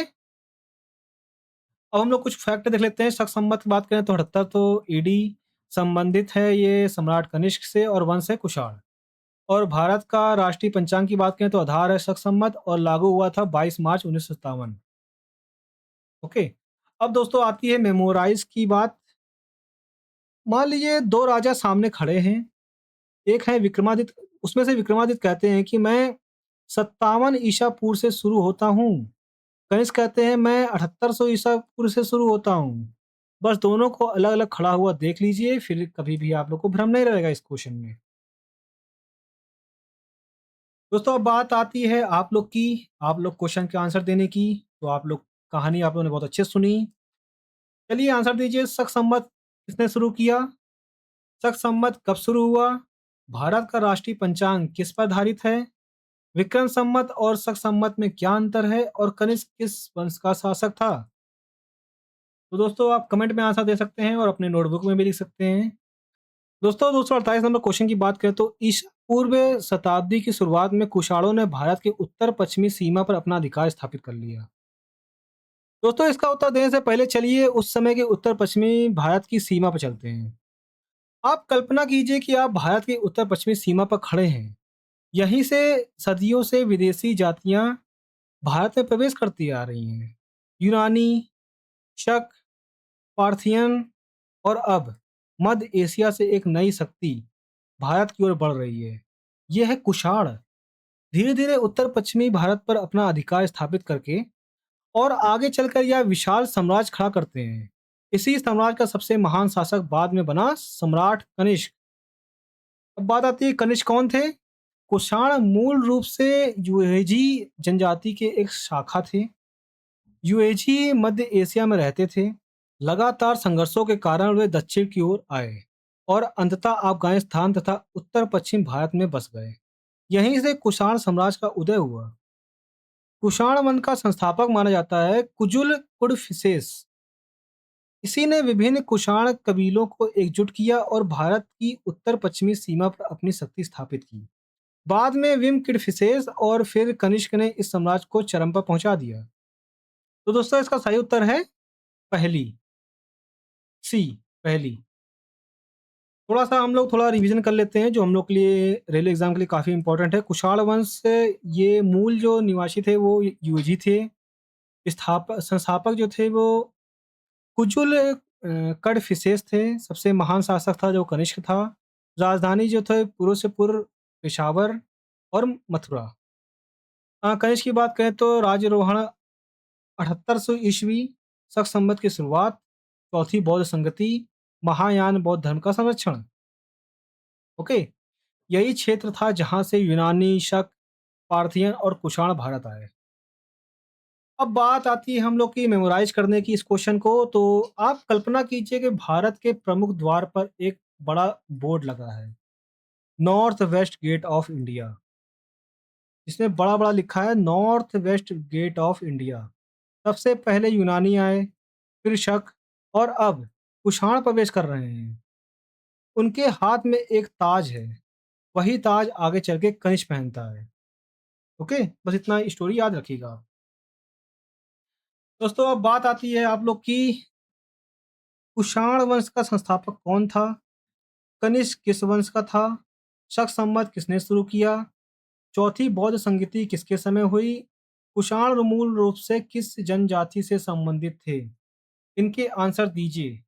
अब हम लोग कुछ फैक्ट देख लेते हैं। शक संवत की बात करें तो 7800 एडी संबंधित है ये सम्राट कनिष्क से और वंश है कुषाण। और भारत का राष्ट्रीय पंचांग की बात करें तो आधार है शक संवत और लागू हुआ था 22 मार्च 1957। ओके, अब दोस्तों आती है मेमोराइज की बात। मान लीजिए दो राजा सामने खड़े हैं, एक है विक्रमादित्य। उसमें से विक्रमादित्य कहते हैं कि मैं 57 ईसा पूर्व से शुरू होता हूँ। कनिष्क कहते हैं मैं 7800 ईसा पूर्व से शुरू होता हूँ। बस दोनों को अलग अलग खड़ा हुआ देख लीजिए, फिर कभी भी आप लोग को भ्रम नहीं रहेगा इस क्वेश्चन में। दोस्तों अब बात आती है आप लोग की, आप लोग क्वेश्चन के आंसर देने की। तो आप लोग कहानी आप लोगों ने बहुत अच्छे से सुनी। चलिए आंसर दीजिए, शक संवत किसने शुरू किया? शक संवत कब शुरू हुआ? भारत का राष्ट्रीय पंचांग किस पर आधारित है? विक्रम संवत और शक संवत में क्या अंतर है? और कनिष्क किस वंश का शासक था? तो दोस्तों आप कमेंट में आंसर दे सकते हैं और अपने नोटबुक में भी लिख सकते हैं। दोस्तों 248 नंबर क्वेश्चन की बात करें तो ईसा पूर्व शताब्दी की शुरुआत में कुषाणों ने भारत के उत्तर पश्चिमी सीमा पर अपना अधिकार स्थापित कर लिया। दोस्तों इसका उत्तर देने से पहले चलिए उस समय के उत्तर पश्चिमी भारत की सीमा पर चलते हैं। आप कल्पना कीजिए कि आप भारत की उत्तर पश्चिमी सीमा पर खड़े हैं। यहीं से सदियों से विदेशी जातियां भारत में प्रवेश करती आ रही हैं। यूनानी, शक, पार्थियन और अब मध्य एशिया से एक नई शक्ति भारत की ओर बढ़ रही है। यह है कुषाण। धीरे धीरे उत्तर पश्चिमी भारत पर अपना अधिकार स्थापित करके और आगे चलकर यह विशाल साम्राज्य खड़ा करते हैं। इसी साम्राज्य का सबसे महान शासक बाद में बना सम्राट कनिष्क। अब बात आती है कनिष्क कौन थे? कुषाण मूल रूप से युएझी जनजाति के एक शाखा थे। युएझी मध्य एशिया में रहते थे। लगातार संघर्षों के कारण वे दक्षिण की ओर आए और अंततः अफगानिस्तान तथा उत्तर पश्चिम भारत में बस गए। यहीं से कुषाण साम्राज्य का उदय हुआ। कुषाण वंश का संस्थापक माना जाता है कुजुल कुडफिसेस। इसी ने विभिन्न कुषाण कबीलों को एकजुट किया और भारत की उत्तर पश्चिमी सीमा पर अपनी शक्ति स्थापित की। बाद में विम किडफिसेस और फिर कनिष्क ने इस साम्राज्य को चरम पर पहुंचा दिया। तो दोस्तों इसका सही उत्तर है पहली। सी पहली। थोड़ा-सा हम लोग थोड़ा रिवीजन कर लेते हैं जो हम लोग के लिए रेलवे एग्ज़ाम के लिए काफ़ी इम्पोर्टेंट है। कुषाण वंश से ये मूल जो निवासी थे वो युवजी थे। संस्थापक जो थे वो कुजुल कड़फिसेस थे। सबसे महान शासक था जो कनिष्क था। राजधानी जो थे पूर्व से पूर्व पेशावर और मथुरा। कनिष्क की बात करें तो राज्यारोहण 7800 ईस्वी, शक संवत की शुरुआत, चौथी बौद्ध संगति, महायान बौद्ध धर्म का संरक्षण। ओके, यही क्षेत्र था जहां से यूनानी, शक, पार्थियन और कुषाण भारत आए। अब बात आती है हम लोग की मेमोराइज करने की इस क्वेश्चन को। तो आप कल्पना कीजिए कि भारत के प्रमुख द्वार पर एक बड़ा बोर्ड लगा है, north west gate of India. इसमें बड़ा बड़ा लिखा है north west gate of India. सबसे पहले यूनानी आए, फिर शक, और अब कुषाण प्रवेश कर रहे हैं। उनके हाथ में एक ताज है, वही ताज आगे चल के कनिष्क पहनता है। ओके, बस इतना स्टोरी याद रखिएगा आप। दोस्तों अब बात आती है आप लोग की, कुषाण वंश का संस्थापक कौन था, कनिष्क किस वंश का था, शक संवत किसने शुरू किया, चौथी बौद्ध संगति किसके समय हुई, कुषाण मूल रूप से किस जनजाति से संबंधित थे। इनके आंसर दीजिए।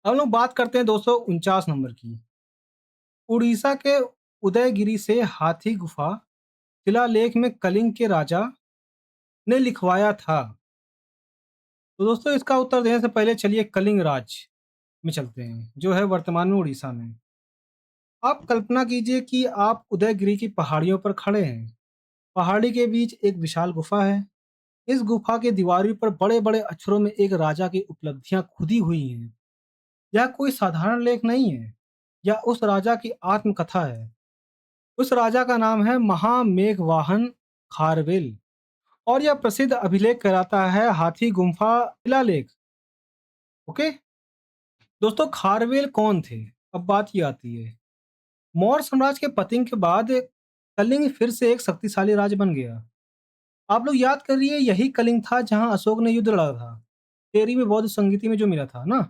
हम लोग बात करते हैं 249 नंबर की। उड़ीसा के उदयगिरी से हाथी गुफा शिलालेख में कलिंग के राजा ने लिखवाया था। तो दोस्तों इसका उत्तर देने से पहले चलिए कलिंग राज में चलते हैं जो है वर्तमान में उड़ीसा में। आप कल्पना कीजिए कि आप उदयगिरी की पहाड़ियों पर खड़े हैं। पहाड़ी के बीच एक विशाल गुफा है। इस गुफा के दीवारों पर बड़े बड़े अक्षरों में एक राजा की उपलब्धियां खुदी हुई हैं। यह कोई साधारण लेख नहीं है, यह उस राजा की आत्मकथा है। उस राजा का नाम है महामेघवाहन खारवेल, और यह प्रसिद्ध अभिलेख कहलाता है हाथी गुम्फा शिलालेख। ओके दोस्तों, खारवेल कौन थे? अब बात ये आती है, मौर्य साम्राज्य के पतन के बाद कलिंग फिर से एक शक्तिशाली राज्य बन गया। आप लोग याद करिए, यही कलिंग था जहां अशोक ने युद्ध लड़ा था, 13वीं बौद्ध संगति में जो मिला था ना।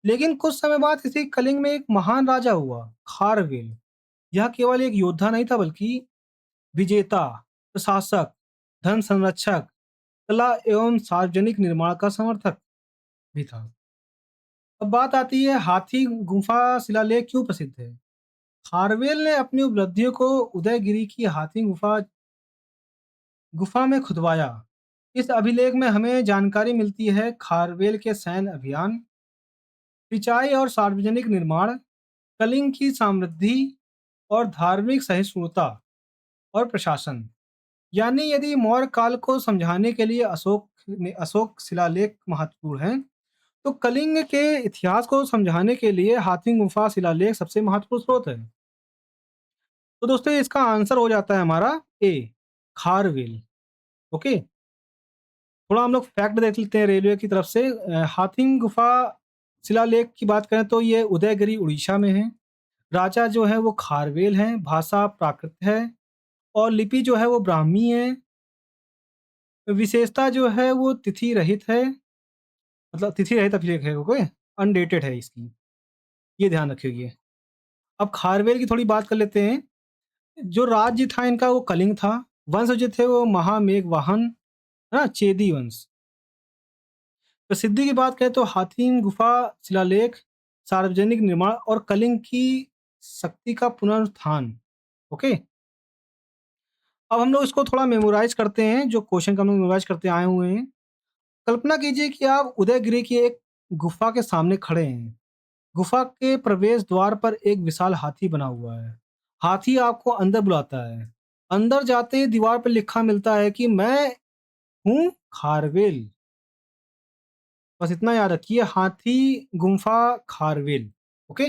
लेकिन कुछ समय बाद इसी कलिंग में एक महान राजा हुआ, खारवेल। यह केवल एक योद्धा नहीं था बल्कि विजेता, प्रशासक, धन संरक्षक, कला एवं सार्वजनिक निर्माण का समर्थक भी था। अब बात आती है हाथी गुफा शिलालेख क्यों प्रसिद्ध है। खारवेल ने अपनी उपलब्धियों को उदयगिरी की हाथी गुफा गुफा में खुदवाया। इस अभिलेख में हमें जानकारी मिलती है खारवेल के सैन्य अभियान, सिंचाई और सार्वजनिक निर्माण, कलिंग की समृद्धि और धार्मिक सहिष्णुता और प्रशासन। यानी यदि मौर्य काल को समझाने के लिए अशोक शिलालेख महत्वपूर्ण है, तो कलिंग के इतिहास को समझाने के लिए हाथी गुफा शिलालेख सबसे महत्वपूर्ण स्रोत है। तो दोस्तों इसका आंसर हो जाता है हमारा ए, खारवेल। ओके, थोड़ा हम लोग फैक्ट देख लेते हैं रेलवे की तरफ से। हाथी गुफा शिलालेख की बात करें तो ये उदयगिरी उड़ीसा में है। राजा जो है वो खारवेल हैं, भाषा प्राकृत है और लिपि जो है वो ब्राह्मी है। विशेषता जो है वो तिथि रहित है, मतलब तिथि रहित अभिलेख है, ओके, अनडेटेड है इसकी, ये ध्यान रखिए। अब खारवेल की थोड़ी बात कर लेते हैं। जो राज्य था इनका वो कलिंग था। वंश जो थे वो महामेघवाहन, है ना, चेदी वंश। प्रसिद्धि की बात करें तो हाथीन गुफा शिलालेख, सार्वजनिक निर्माण और कलिंग की शक्ति का पुनरुत्थान। ओके, अब हम लोग इसको थोड़ा मेमोराइज करते हैं, जो क्वेश्चन का हम लोग मेमोराइज करते आए हुए हैं। कल्पना कीजिए कि आप उदयगिरी की एक गुफा के सामने खड़े हैं। गुफा के प्रवेश द्वार पर एक विशाल हाथी बना हुआ है। हाथी आपको अंदर बुलाता है। अंदर जाते ही दीवार पर लिखा मिलता है कि मैं हूँ खारवेल। बस इतना याद रखिए, हाथी गुम्फा खारवेल। ओके,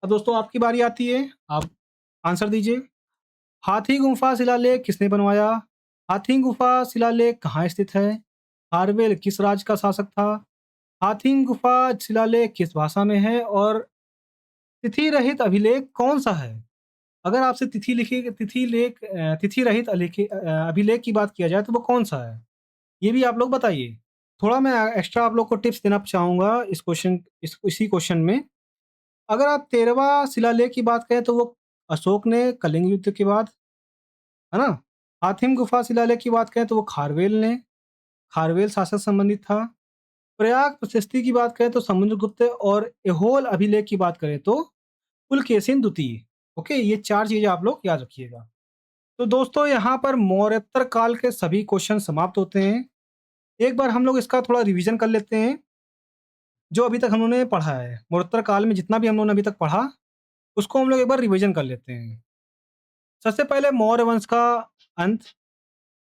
अब दोस्तों आपकी बारी आती है, आप आंसर दीजिए। हाथी गुम्फा शिलालेख किसने बनवाया? हाथी गुफा शिलालेख कहाँ स्थित है? खारवेल किस राज्य का शासक था? हाथी गुफा शिलालेख किस भाषा में है? और तिथि रहित अभिलेख कौन सा है? अगर आपसे तिथि रहित अभिलेख की बात किया जाए तो वो कौन सा है? ये भी आप लोग बताइए। थोड़ा मैं एक्स्ट्रा आप लोग को टिप्स देना चाहूँगा इसी क्वेश्चन में। अगर आप 13वां शिलालेख की बात करें तो वो अशोक ने कलिंग युद्ध के बाद, है ना? हाथिम गुफा शिलालेख की बात करें तो वो खारवेल शासक संबंधित था। प्रयाग प्रशस्ति की बात करें तो समुद्रगुप्त, और एहोल अभिलेख की बात करें तो पुलकेशिन द्वितीय। ओके, ये 4 चीज़ें आप लोग याद रखिएगा। तो दोस्तों यहाँ पर मौर्योत्तर काल के सभी क्वेश्चन समाप्त होते हैं। एक बार हम लोग इसका थोड़ा रिवीजन कर लेते हैं, जो अभी तक हम लोगों ने पढ़ा है। मौर्योत्तर काल में जितना भी हम लोगों ने अभी तक पढ़ा, उसको हम लोग एक बार रिवीजन कर लेते हैं। सबसे पहले मौर्य वंश का अंत।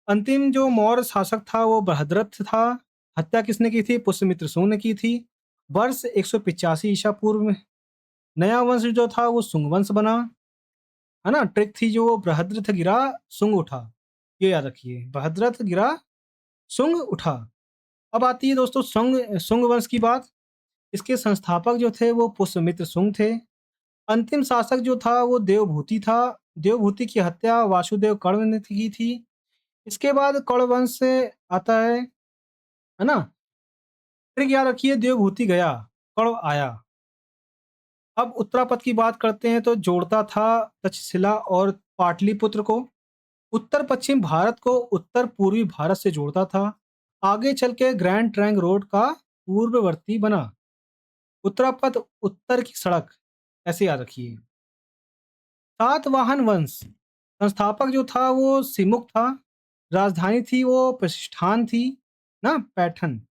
अंतिम जो मौर्य शासक था वो बृहद्रथ था। हत्या किसने की थी? पुष्यमित्र सुंग ने की थी। वर्ष 185 ईसा पूर्व में। नया वंश जो था वो सुंग वंश बना, है ना? ट्रिक थी जो बृहद्रथ गिरा, सुंग उठा। ये याद रखिए, बृहद्रथ गिरा, सुंग उठा। अब आती है दोस्तों सुंग वंश की बात। इसके संस्थापक जो थे वो पुष्यमित्र सुंग थे। अंतिम शासक जो था वो देवभूति था। देवभूति की हत्या वासुदेव कर्ण ने की थी। इसके बाद कर्ण वंश से आता है ना? ट्रिक याद रखिए, देवभूति गया, कर्ण आया। अब उत्तरापद की बात करते हैं तो जोड़ता था तक्षशिला और पाटलिपुत्र को। उत्तर पश्चिम भारत को उत्तर पूर्वी भारत से जोड़ता था। आगे चल के ग्रैंड ट्रैंक रोड का पूर्ववर्ती बना। उत्तरापद उत्तर की सड़क, ऐसे याद रखिए। सातवाहन वंश संस्थापक जो था वो सिमुक था। राजधानी थी वो प्रतिष्ठान थी ना, पैठन।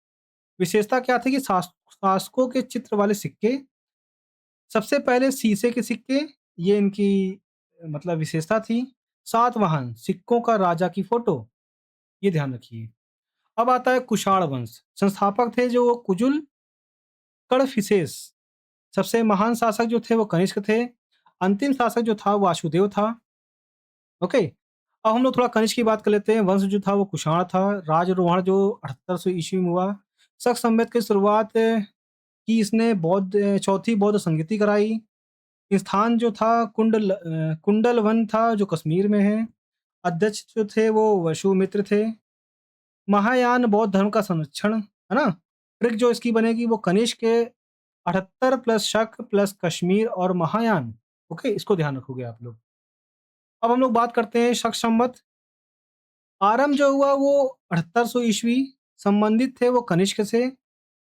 विशेषता क्या थी कि शासकों के चित्र वाले सिक्के, सबसे पहले शीशे के सिक्के, ये इनकी मतलब विशेषता थी। सातवाहन सिक्कों का राजा की फोटो, ये ध्यान रखिए। अब आता है कुषाण वंश। संस्थापक थे जो कुजुल कड़फिसेस। सबसे महान शासक जो थे वो कनिष्क थे। अंतिम शासक जो था वासुदेव था। ओके, अब हम लोग थोड़ा कनिष्क की बात कर लेते हैं। वंश जो था वो कुषाण था। राजरोहण जो 7800 ईस्वी में हुआ। शक संवत की शुरुआत की इसने चौथी बौद्ध संगीति कराई। स्थान जो था कुंडल वन था जो कश्मीर में है। अध्यक्ष जो थे वो वसुमित्र थे। महायान बौद्ध धर्म का संरक्षण, है ना? ट्रिक जो इसकी बनेगी वो कनिष्क के 78 प्लस शक प्लस कश्मीर और महायान। ओके, इसको ध्यान रखोगे आप लोग। अब हम लोग बात करते हैं शक संवत। आरंभ जो हुआ वो 7800 ईस्वी। संबंधित थे वो कनिष्क से।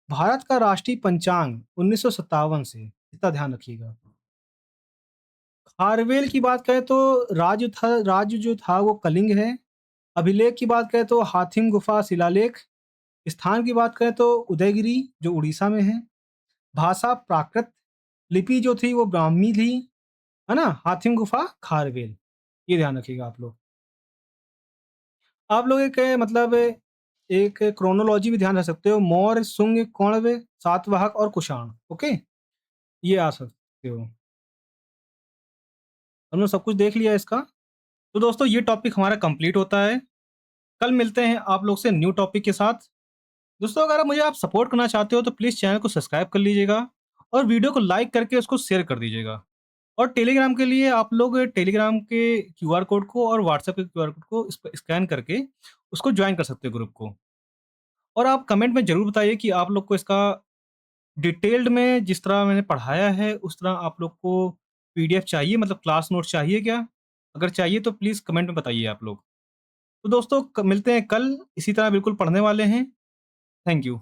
भारत का राष्ट्रीय पंचांग 1957 से, इतना ध्यान रखिएगा। खारवेल की बात करें तो राज्य जो था वो कलिंग है। अभिलेख की बात करें तो हाथिम गुफा शिलालेख। स्थान की बात करें तो उदयगिरी जो उड़ीसा में है। भाषा प्राकृत। लिपि जो थी वो ब्राह्मी थी, है ना? हाथिम गुफा खारवेल, ये ध्यान रखिएगा आप लोग। आप लोग एक मतलब एक क्रोनोलॉजी भी ध्यान रख सकते हो। मौर्य, शुंग, कौरव, सातवाहक और कुषाण। ओके, ये आ सकते हो। हमने सब कुछ देख लिया इसका। तो दोस्तों ये टॉपिक हमारा कंप्लीट होता है। कल मिलते हैं आप लोग से न्यू टॉपिक के साथ। दोस्तों अगर मुझे आप सपोर्ट करना चाहते हो तो प्लीज़ चैनल को सब्सक्राइब कर लीजिएगा और वीडियो को लाइक करके उसको शेयर कर दीजिएगा। और टेलीग्राम के लिए आप लोग टेलीग्राम के क्यूआर कोड को और व्हाट्सएप के क्यूआर कोड को स्कैन करके उसको ज्वाइन कर सकते हो ग्रुप को। और आप कमेंट में ज़रूर बताइए कि आप लोग को इसका डिटेल्ड में जिस तरह मैंने पढ़ाया है उस तरह आप लोग को पीडीएफ चाहिए, मतलब क्लास नोट्स चाहिए क्या? अगर चाहिए तो प्लीज़ कमेंट में बताइए आप लोग। तो दोस्तों मिलते हैं कल, इसी तरह बिल्कुल पढ़ने वाले हैं। Thank you.